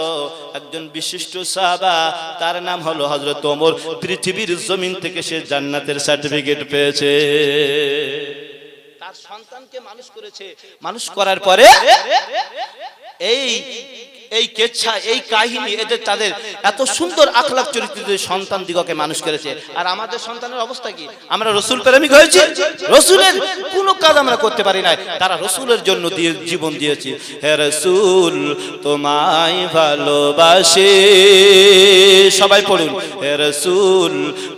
একজন বিশিষ্ট সাহাবা, তার নাম হলো হযরত ওমর, পৃথিবীর জমিন থেকে সে জান্নাতের সার্টিফিকেট পেয়েছে। তার সন্তানকে মানুষ করেছে, মানুষ করার পরে এই কেচ্ছা, এই কাহিনী, এদের তাদের এত সুন্দর আখলাক চরিত্রের সন্তান দিগকে মানুষ করেছে। আর আমাদের সন্তানের অবস্থা কি? আমরা রাসূল প্রেমিক হয়েছি, রাসূলের কোনো কাজ আমরা করতে পারি না, তারা রাসূলের জন্য দিয়ে জীবন দিয়েছে। হে রাসূল তোমায় ভালোবাসে, সবাই পড়ুন, হে রাসূল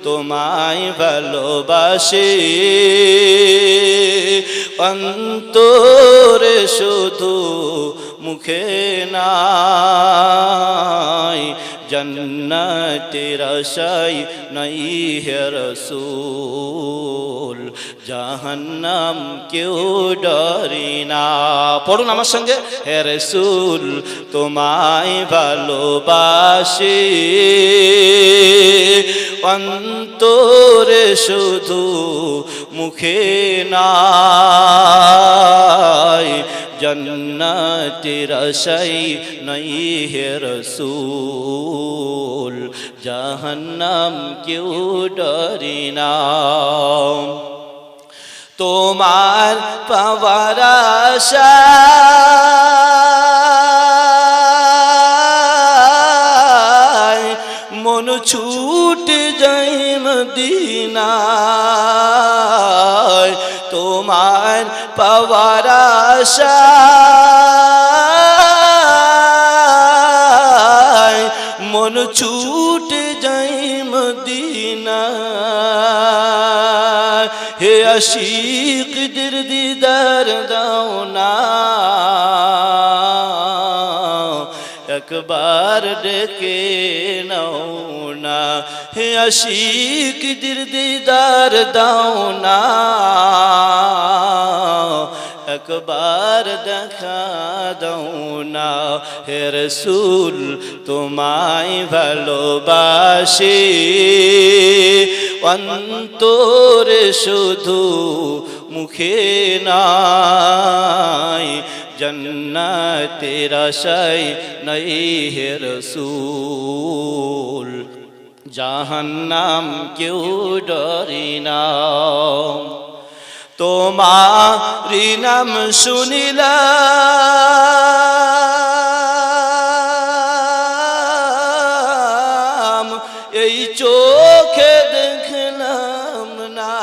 তোমায় ভালোবাসে, অন্তরে শুধু মুখে নাই, জান্নাতের আশায় নাই হে রাসূল, জাহান্নাম কেউ ডরে না। পড়ুন আমার সঙ্গে, হে রাসূল তোমায় ভালোবাসে, অন্তরে শুধু মুখে নাই, জান্নাতের আশায় নাই হে রাসূল, জাহান্নাম কেউ ডরে না। তোমার পাওয়ার আশায় মন ছুটে যায় মদিনায়, তোমার পাওয়ার আশায় মন ছুটে যায় মদিনায়, হে আশিকদের দিদার দাও না, একবার ডেকে নাও না, হে আশিকদের দিদার দাও না, একবার দেখা দাও না। হে রাসূল তোমায় ভালোবাসে, অন্তরে শুধু মুখে নাই, জান্নাতের আশায় নাই হে রাসূল, জাহান্নাম কেউ ডরে না। তোমারি নাম শুনিলাম, এই চোখে দেখলাম না,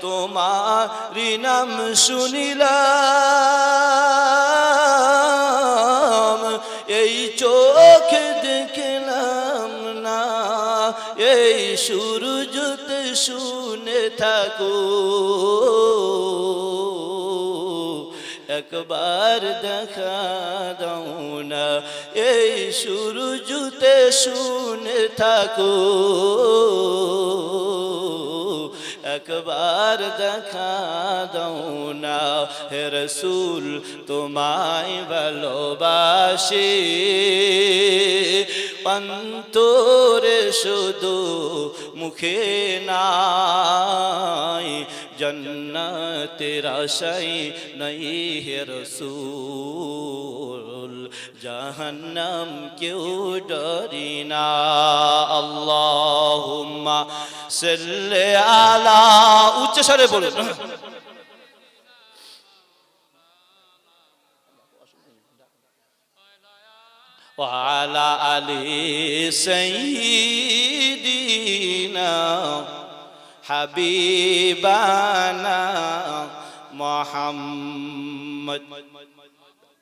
তোমারি নাম শুনিলাম, এই চোখে দেখলাম না, এই সূরজতে শুনে থাকো, একবার দেখা দাও না, এই সূরজতে শুনে থাকো, একবার দেখা দাও না হে রাসূল তোমায় ভালোবাসি অন্তরে শুধু মুখে নাই জান্নাতের আশায় নাই হে রাসূল জাহান্নাম কেউ ডরি না আল্লাহুম্মা সাল্লি আলা উচ্চ স্বরে বলুন وعلى آل سيدنا حبيبنا محمد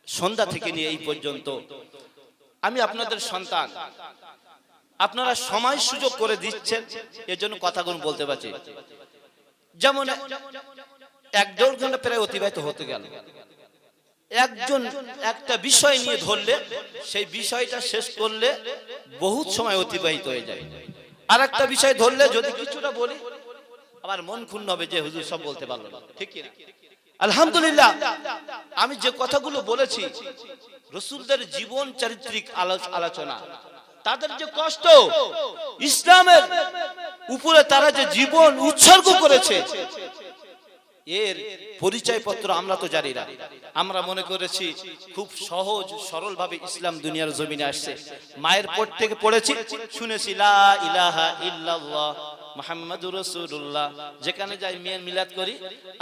সন্ধ্যা থেকে নিয়ে এই পর্যন্ত আমি আপনাদের সন্তান আপনারা সময় সুযোগ করে দিচ্ছেন এজন্য কথাগুলো বলতে পারছি যেমন 1-1.5 ঘন্টা প্রায় অতিবাহিত হতে গেল একজন একটা বিষয় নিয়ে ধরলে সেই বিষয়টা শেষ করলে বহুত সময় অতিবাহিত হয়ে যায় আর একটা বিষয় ধরলে যদি কিছুটা বলি আবার মন ক্ষুণ্ণ হবে যে হুজুর সব বলতে পারলো না ঠিক কি না আলহামদুলিল্লাহ আমি যে কথাগুলো বলেছি রাসূলদের জীবন চারিত্রিক আলোচনা তাদের যে কষ্ট ইসলামের উপরে তারা যে জীবন উৎসর্গ করেছে এর পরিচয়পত্র আমরা তো জানি না আমরা মনে করেছি খুব সহজ সরল ভাবে ইসলাম দুনিয়ার জমিনে আসছে মায়ের পেট থেকে পড়েছি শুনেছি লা ইলাহা ইল্লাল্লাহ মুহাম্মাদুর রাসূলুল্লাহ যেখানে যাই মিলাদ করি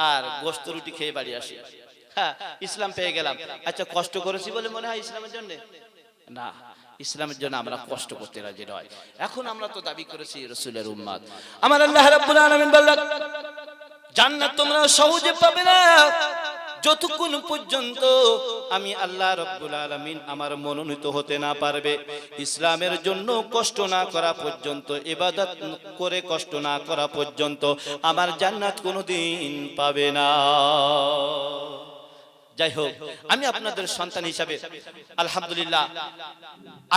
আর গোশত রুটি খেয়ে বাড়ি আসি হ্যাঁ ইসলাম পেয়ে গেলাম আচ্ছা কষ্ট করেছি বলে মনে হয় ইসলামের জন্য না ইসলামের জন্য আমরা কষ্ট করতে রাজি নয় এখন আমরা তো দাবি করেছি রাসূলের উম্মত আমার আল্লাহ রাব্বুল আলামিন বললেন জান্নাত তোমরা সহজে পাবে না যতক্ষণ পর্যন্ত আমি আল্লাহ রাব্বুল আলামিন আমার মনোনীত হতে না পারবে ইসলামের জন্য কষ্ট না করা পর্যন্ত ইবাদত করে কষ্ট না করা পর্যন্ত আমার জান্নাত কোনোদিন পাবে না যাই হোক আমি আপনাদের সন্তান হিসাবে আলহামদুলিল্লাহ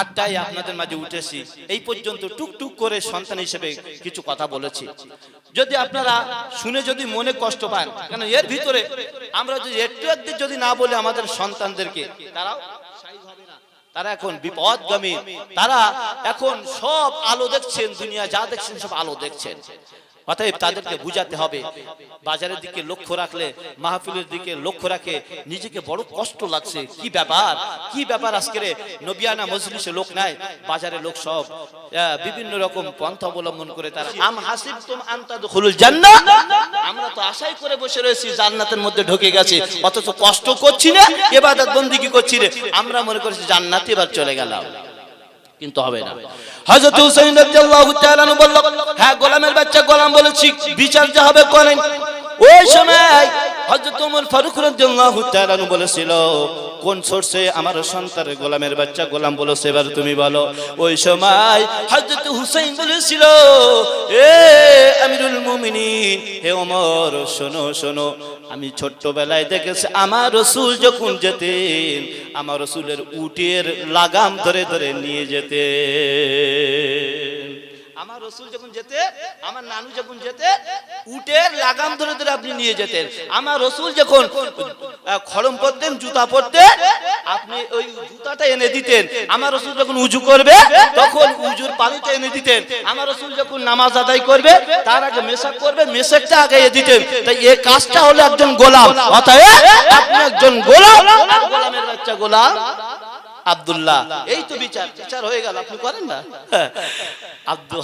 8টায় আপনাদের মাঝে উঠেছি এই পর্যন্ত টুকটুক করে সন্তান হিসেবে কিছু কথা বলেছি যদি আপনারা শুনে যদি মনে কষ্ট পান কারণ এর ভিতরে আমরা যদি একটু যদি না বলে আমাদের সন্তানদেরকে তারাও তারা এখন বিপদগামী তারা এখন সব আলো দেখছেন দুনিয়া যা দেখছেন সব আলো দেখছেন অতএব তাদেরকে বুঝাতে হবে বাজারের দিকে লক্ষ্য রাখলে মাহফিলের দিকে লক্ষ্য রাখে নিজেকে বড় কষ্ট লাগছে কি ব্যাপার আজকে নবিয়ানা মজলিসে লোক নাই বাজারে লোক সব বিভিন্ন রকম পন্থা অবলম্বন করে তারা আম হাসিবতুম আন তাদখুলুল জান্নাহ আমরা তো আশাই করে বসে রয়েছি জান্নাতের মধ্যে ঢুকে গেছি অথচ কষ্ট করছি না ইবাদত বندگی করছি না আমরা মনে করছি জান্নাতে এবার চলে গেলাম কিন্তু হবে না হযরত হুসাইন রাদিয়াল্লাহু তাআলা আনহু বলল হ্যাঁ গোলামের বাচ্চা গোলাম বলেছি বিচার যা হবে করেন ওই সময় হযরত ওমর ফারুক রাদিয়াল্লাহু তাআলা আনহু বলেছিল কোন সোর্সে আমার সন্তানের গোলামের বাচ্চা গোলাম বলেছে এবার তুমি বলো ওই সময় হযরত হুসাইন বলেছিল এ আমিরুল মুমিনিন হে ওমর শোনো শোনো আমি ছোটবেলায় দেখেছি আমার রাসূল যখন যেতেন আমার রাসূলের উটের লাগাম ধরে ধরে নিয়ে যেতেন আমার রাসূল যখন যেতে আমার নানু যখন যেতে উটের লাগাম ধরে ধরে আপনি নিয়ে যেতেন আমার রাসূল যখন খড়ম পরতেন জুতা পরতেন আপনি ওই জুতাটা এনে দিতেন আমার রাসূল যখন ওযু করবে তখন ওযুর পানিটা এনে দিতেন আমার রাসূল যখন নামাজ আদায় করবে তার আগে মেশাক করবে মেশাকটা আগে দিতেন তাই এই কাজটা হলো একজন গোলাম অতএব আপনি একজন গোলাম আর গোলামের বাচ্চা গোলাম আব্দুল্লাহ এই তো বিচার হয়ে গেল আপনি করেন না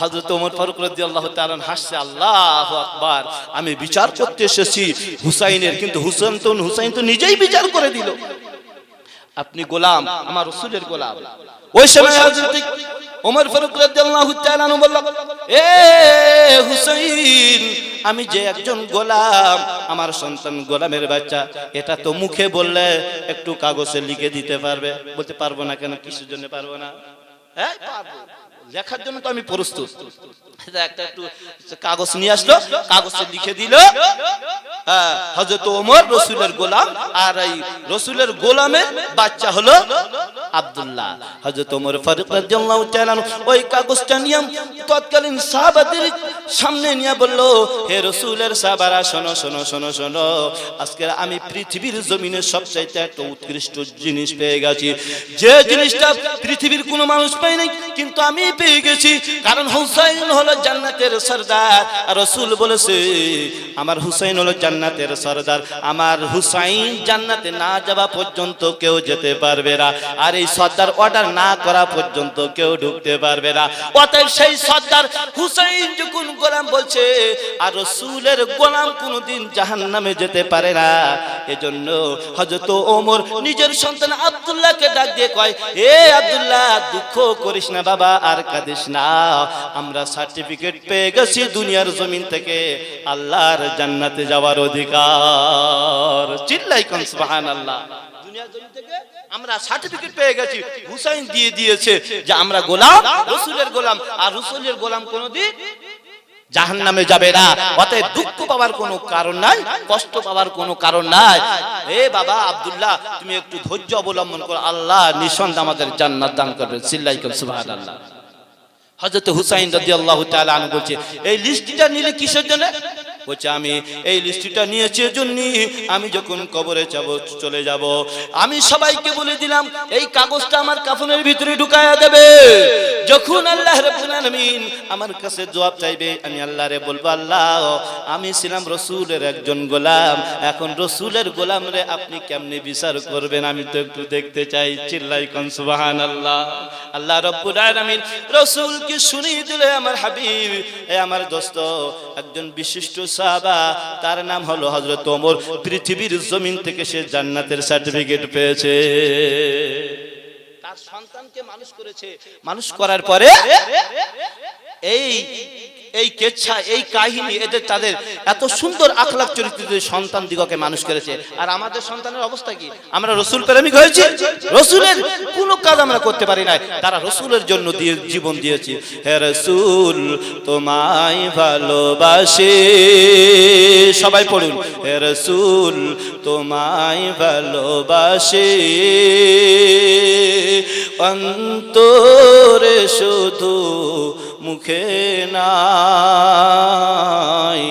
হযরত ওমর ফারুক রাদিয়াল্লাহু তাআলা হাসছে আল্লাহু আকবার আমি বিচার করতে এসেছি হুসাইনের কিন্তু হুসাইন তো নিজেই বিচার করে দিল আপনি গোলাম আমার রাসূলের গোলাম ওই সময় হযরত ওমর ফারুক রাদিয়াল্লাহু তাআলা বলল এ হুসাইন আমি যে একজন গোলাম আমার সন্তান গোলামের বাচ্চা এটা তো মুখে বললে একটু কাগজে লিখে দিতে পারবে বলতে পারবো না কেন কিসের জন্য পারবো না হ্যাঁ পারবো লেখার জন্য তো আমি প্রস্তুত একটা একটু কাগজ নিয়ে আসলো কাগজে লিখে দিল হযরত ওমর রাসূলের গোলাম আর এই রাসূলের গোলামের বাচ্চা হলো আব্দুল্লাহ হযরত ওমর ফারুক রাদিয়াল্লাহু তাআলা ওই কাগজটা নিয়ে তৎকালীন সামনে নিয়ে বলল, হে রাসূলের সাহাবারা শোনো শোনো শোনো শোনো, আজকে আমি পৃথিবীর জমিনে সবচাইতে একটা উৎকৃষ্ট জিনিস পেয়ে গেছি, যে জিনিসটা পৃথিবীর কোনো মানুষ পায় নাই কিন্তু আমি পেয়ে গেছি। কারণ হুসাইন হলো জান্নাতের সরদার, আর রাসূল বলেছে আমার হুসাইন হলো জান্নাতের সরদার, আমার হুসাইন জান্নাতে না যাওয়া পর্যন্ত কেউ যেতে পারবে না, আর এই সর্দার অর্ডার না করা পর্যন্ত কেউ ঢুকতে পারবে না। অতএব সেই সর্দার হুসাইন যখন গোলাম বলছে, আর রাসূলের গোলাম কোনোদিন জাহান্নামে যেতে পারে না, এজন্য হযরত ওমর নিজের সন্তান আব্দুল্লাহকে ডাক দিয়ে কয়, এ আব্দুল্লাহ দুঃখ করিস না বাবা, আর কাঁদিস না, আমরা সার্টিফিকেট পেয়ে গেছি দুনিয়ার জমিন থেকে আল্লাহর জান্নাতে যাওয়ার অধিকার। চিল্লাই কোন সুবহানাল্লাহ। দুনিয়ার জমিন থেকে আমরা সার্টিফিকেট পেয়ে গেছি, হুসাইন দিয়ে দিয়েছে যে আমরা গোলাম, রাসূলের গোলাম, আর রাসূলের গোলাম কোনদিন জাহান্নামে যাবে না। অতএব দুঃখ পাওয়ার কোনো কারণ নাই, কষ্ট পাওয়ার কোনো কারণ নাই। এ বাবা আব্দুল্লাহ তুমি একটু ধৈর্য অবলম্বন করো, আল্লাহ নিঃসন্দেহে আমাদের জান্নাত দান করবে। চিল্লাই কোন সুবহানাল্লাহ। হযরত হুসাইন রাদিয়াল্লাহু তাআলা আনহু বলছে, এই লিস্টটা নিলে কিসের জন্য? বলছে আমি এই লিস্টটা নিয়েছি এজন্য, আমি যখন কবরে চলে যাব আমি সবাইকে বলে দিলাম এই কাগজটা আমার কাফনের ভিতরে ঢুকায়া দেবে। যখন আল্লাহ রাব্বুল আলামিন আমার কাছে জবাব চাইবে, আমি আল্লাহরে বলবো, আল্লাহ আমি ছিলাম রাসূলের একজন গোলাম, এখন রাসূলের গোলাম রে আপনি কেমনে বিচার করবেন আমি তো একটু দেখতে চাই। চিল্লাই কোন সুবহানাল্লাহ। আল্লাহ রাব্বুল আলামিন রাসূলকে শুনিয়ে দিলে, আমার হাবিব এ আমার দোস্ত একজন বিশিষ্ট সাহাবা, তার নাম হলো হযরত ওমর, পৃথিবীর জমিন থেকে সে জান্নাতের সার্টিফিকেট পেয়েছে। তার সন্তানকে মানুষ করেছে, মানুষ করার পরে এই কেচ্ছা এই কাহিনী এদের তাদের এত সুন্দর আখলাক চরিত্র সন্তান দিগকে মানুষ করেছে। আর আমাদের সন্তানের অবস্থা কি? আমরা রাসূল প্রেমিক হয়েছি, রাসূলের কোনো কাজ আমরা করতে পারি না, তারা রাসূলের জন্য দিয়ে জীবন দিয়েছে। হে রাসূল তোমায় ভালোবাসে, সবাই পড়ুন, হে রাসূল তোমায় ভালোবাসে, অন্তরে শুধু মুখে নাই,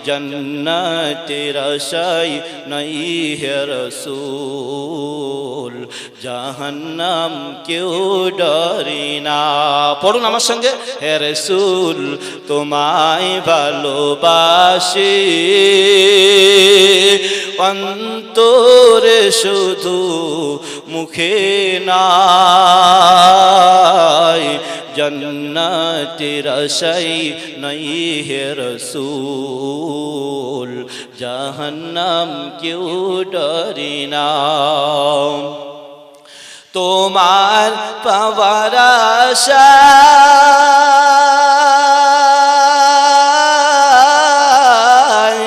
জান্নাতের আশায় নাই হে রাসূল, জাহান্নাম কেউ ডরে না। পড়ুন আমার সঙ্গে, হে রাসূল তোমায় ভালোবাসে, অন্তরে শুধু মুখে নাই, জান্নাতের আশায় নাই হে রাসূল, জাহান্নাম কেউ ডরে না। তোমার পাওয়ার আশায়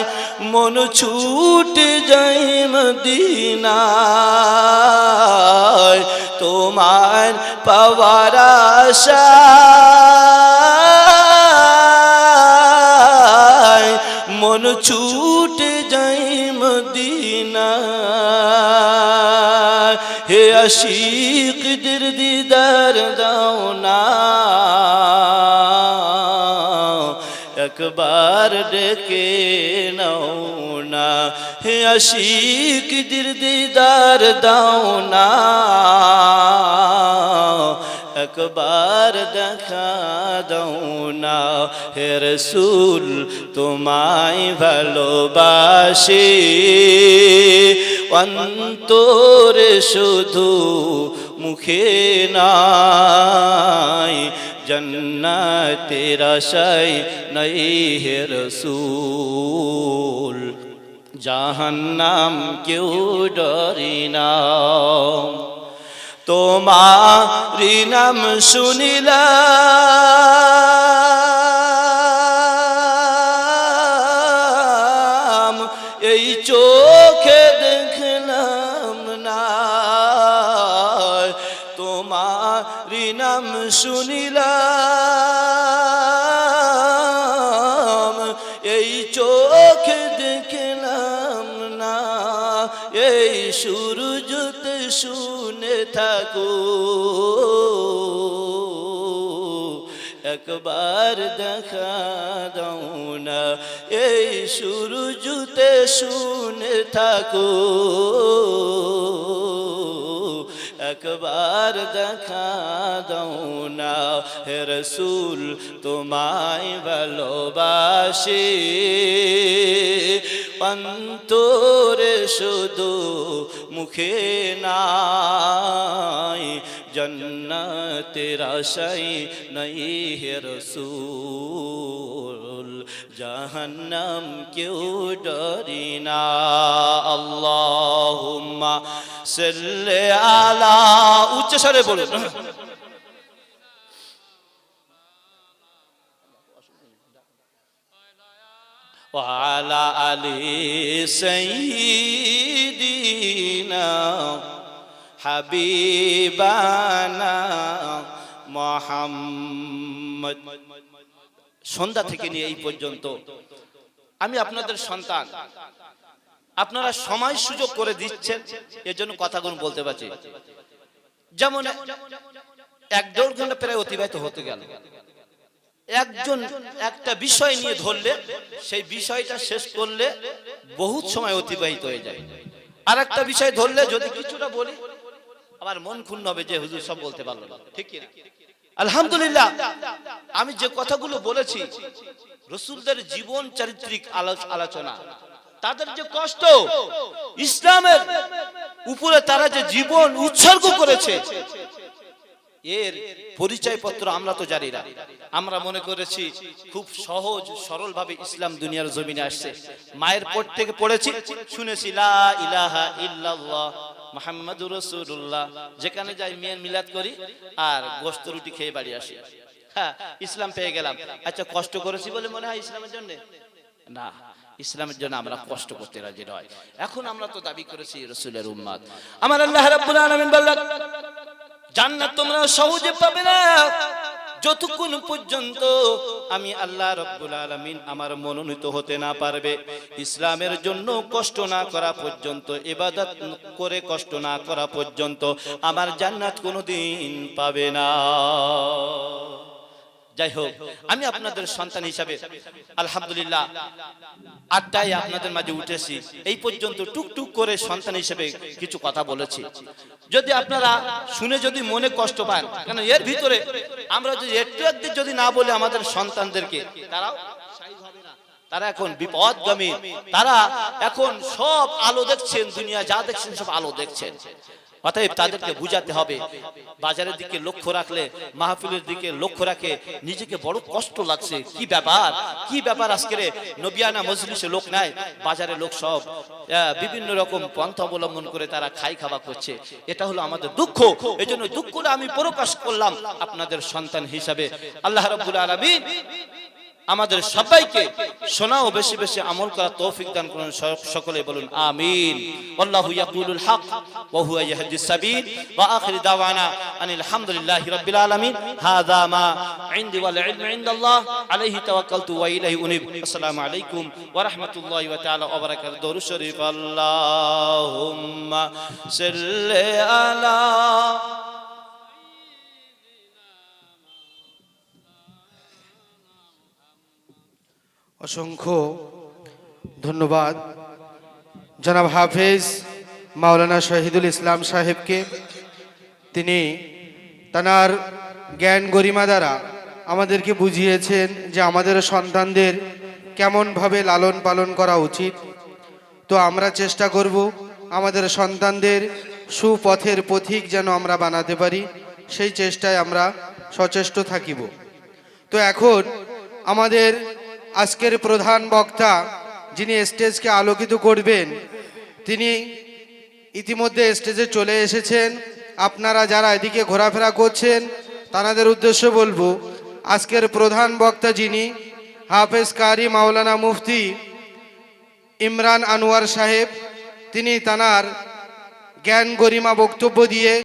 মন ছুটে যায় মদিনায়, তোমার পাওয়ার আশায় মন ছুটে যায় মদিনায়, হে আশিকদের দিদার দাও না, একবার ডেকে নাও না, হে আশিকদের দিদার দাও না, একবার দেখা দাও না। হে রাসূল তোমায় ভালোবাসে, অন্তরে শুধু মুখে নাই, জান্নাতের আশায় নাই হে রাসূল, জাহান্নাম কেউ ডরে না। তোমারি নাম শুনিলাম, এই চোখে দেখলাম না, তোমারি নাম শুনিলাম, এই চোখে দেখলাম না, এই সূরজতে শুনে থাকো, একবার দেখা দাও না, এই সূরজতে শুনে থাকো, একবার দেখা দাও না, হে রাসূল তোমায় ভালোবাসি, অন্তরে শুধু মুখে নাই, জান্নাতের আশায় নাই হে রাসূল, জাহান্নাম কেউ ডরি না। আল্লাহুম্মা সাল্লি আলা, উচ্চ স্বরে বলুন, ওয়ালা আলি সাইয়্যিদিনা হাবিবানা মুহাম্মদ। সন্ধ্যা থেকে নিয়ে এই পর্যন্ত আমি আপনাদের সন্তান, আপনারা সময় সুযোগ করে দিচ্ছেন, এজন্য কথাগুলো বলতে পারছি। যেমন 1-1.5 ঘন্টা প্রায় অতিবাহিত হতে গেল, একজন একটা বিষয় নিয়ে ধরলে সেই বিষয়টা শেষ করলে বহুত সময় অতিবাহিত হয়ে যায়। আর একটা বিষয় ধরলে যদি কিছুটা বলি আবার মন ক্ষুণ্ণ হবে যে হুজুর সব বলতে পারলো না, ঠিক কি না? আলহামদুলিল্লাহ, আমি যে কথাগুলো বলেছি রাসূলদের জীবন চারিত্রিক আলোচনা, তাদের যে কষ্ট, ইসলামের উপরে তারা যে জীবন উৎসর্গ করেছে, এর পরিচয় পত্র আমরা তো জানি না। আমরা মনে করেছি খুব সহজ সরল ভাবে ইসলাম দুনিয়ার জমিনে আসছে। মায়ের পেট থেকে পড়েছি, শুনেছি লা ইলাহা ইল্লাল্লাহ মুহাম্মাদুর রাসূলুল্লাহ, যেখানে যাই মেয়ের মিলাদ করি আর গোশত রুটি খেয়ে বাড়ি আসি, হ্যাঁ ইসলাম পেয়ে গেলাম। আচ্ছা, কষ্ট করেছি বলে মনে হয় ইসলামের জন্য? না, ইসলামের জন্য আমরা কষ্ট করতে রাজি নয়। এখন আমরা তো দাবি করেছি রাসূলের উম্মত। আমার আল্লাহ রাব্বুল আলামিন বললেন, জান্নাত তোমরা সহজে পাবে না যতক্ষণ পর্যন্ত আমি আল্লাহ রাব্বুল আলামিন আমার মনোনীত হতে না পারবে, ইসলামের জন্য কষ্ট না করা পর্যন্ত, ইবাদত করে কষ্ট না করা পর্যন্ত আমার জান্নাত কোনোদিন পাবে না। যাই হোক, আমি আপনাদের সন্তান হিসাবে আলহামদুলিল্লাহ 8টায় আপনাদের মাঝে উঠেছি, এই পর্যন্ত টুকটুক করে সন্তান হিসেবে কিছু কথা বলেছি। যদি আপনারা শুনে যদি মনে কষ্ট পান, কারণ এর ভিতরে আমরা যদি একটু একদিন যদি না বলে আমাদের সন্তানদেরকে, তারাও তারা এখন বিপদগামী, তারা এখন সব আলো দেখছেন, দুনিয়া যা দেখছেন সব আলো দেখছেন। অতএব তাদেরকে বুঝাতে হবে, বাজারের দিকে লক্ষ্য রাখলে, মাহফিলের দিকে লক্ষ্য রাখে নিজেকে বড় কষ্ট লাগছে, কি ব্যাপার কি ব্যাপার, আজকের নবিয়ানা মজলিসে লোক নাই, বাজারে লোক সব বিভিন্ন রকম পন্থা অবলম্বন করে তারা খাই খাওয়া করছে, এটা হলো আমাদের দুঃখ। এই জন্য দুঃখটা আমি প্রকাশ করলাম আপনাদের সন্তান হিসাবে। আল্লাহ রাব্বুল আলামিন আমাদের সবাইকে শোনা ও বেশি বেশি আমল করা তৌফিক দান করুন, সকলে বলুন আমিন। আল্লাহু ইয়াকুলুল হক ওয়া হুয়া ইয়াহদিস সাবিল ওয়া আখিরু দাওয়ানা আনিল হামদুলিল্লাহি রাব্বিল আলামিন। হাযা মা ইনদি ওয়াল ইলমু ইনদাল্লাহ আলাইহি তাওয়াক্কালতু ওয়া ইলাইহি উনীব। আসসালামু আলাইকুম ওয়া রাহমাতুল্লাহি ওয়া তাআলা ওয়া বারাকাতুহু। দরুদ শরীফ। আল্লাহুম্মা সাল্লি আলা। অসংখ্য ধন্যবাদ জনাব হাফেজ মাওলানা শহীদুল ইসলাম সাহেবকে। তিনি তার জ্ঞান গরিমা দ্বারা আমাদেরকে বুঝিয়েছেন যে আমাদের সন্তানদের কেমনভাবে লালন পালন করা উচিত। তো আমরা চেষ্টা করব আমাদের সন্তানদের সুপথের পথিক যেন আমরা বানাতে পারি, সেই চেষ্টায় আমরা সচেষ্ট থাকিব। তো এখন আমাদের আজকের প্রধান বক্তা যিনি স্টেজকে আলোকিত করবেন, তিনি ইতিমধ্যে স্টেজে চলে এসেছেন। আপনারা যারা এদিকে ঘোরাফেরা করছেন তাদের উদ্দেশ্যে বলবো, আজকের প্রধান বক্তা যিনি হাফেজ কারি মাওলানা মুফতি ইমরান আনোয়ার সাহেব, তিনি তার জ্ঞান গরিমা বক্তব্য দিয়ে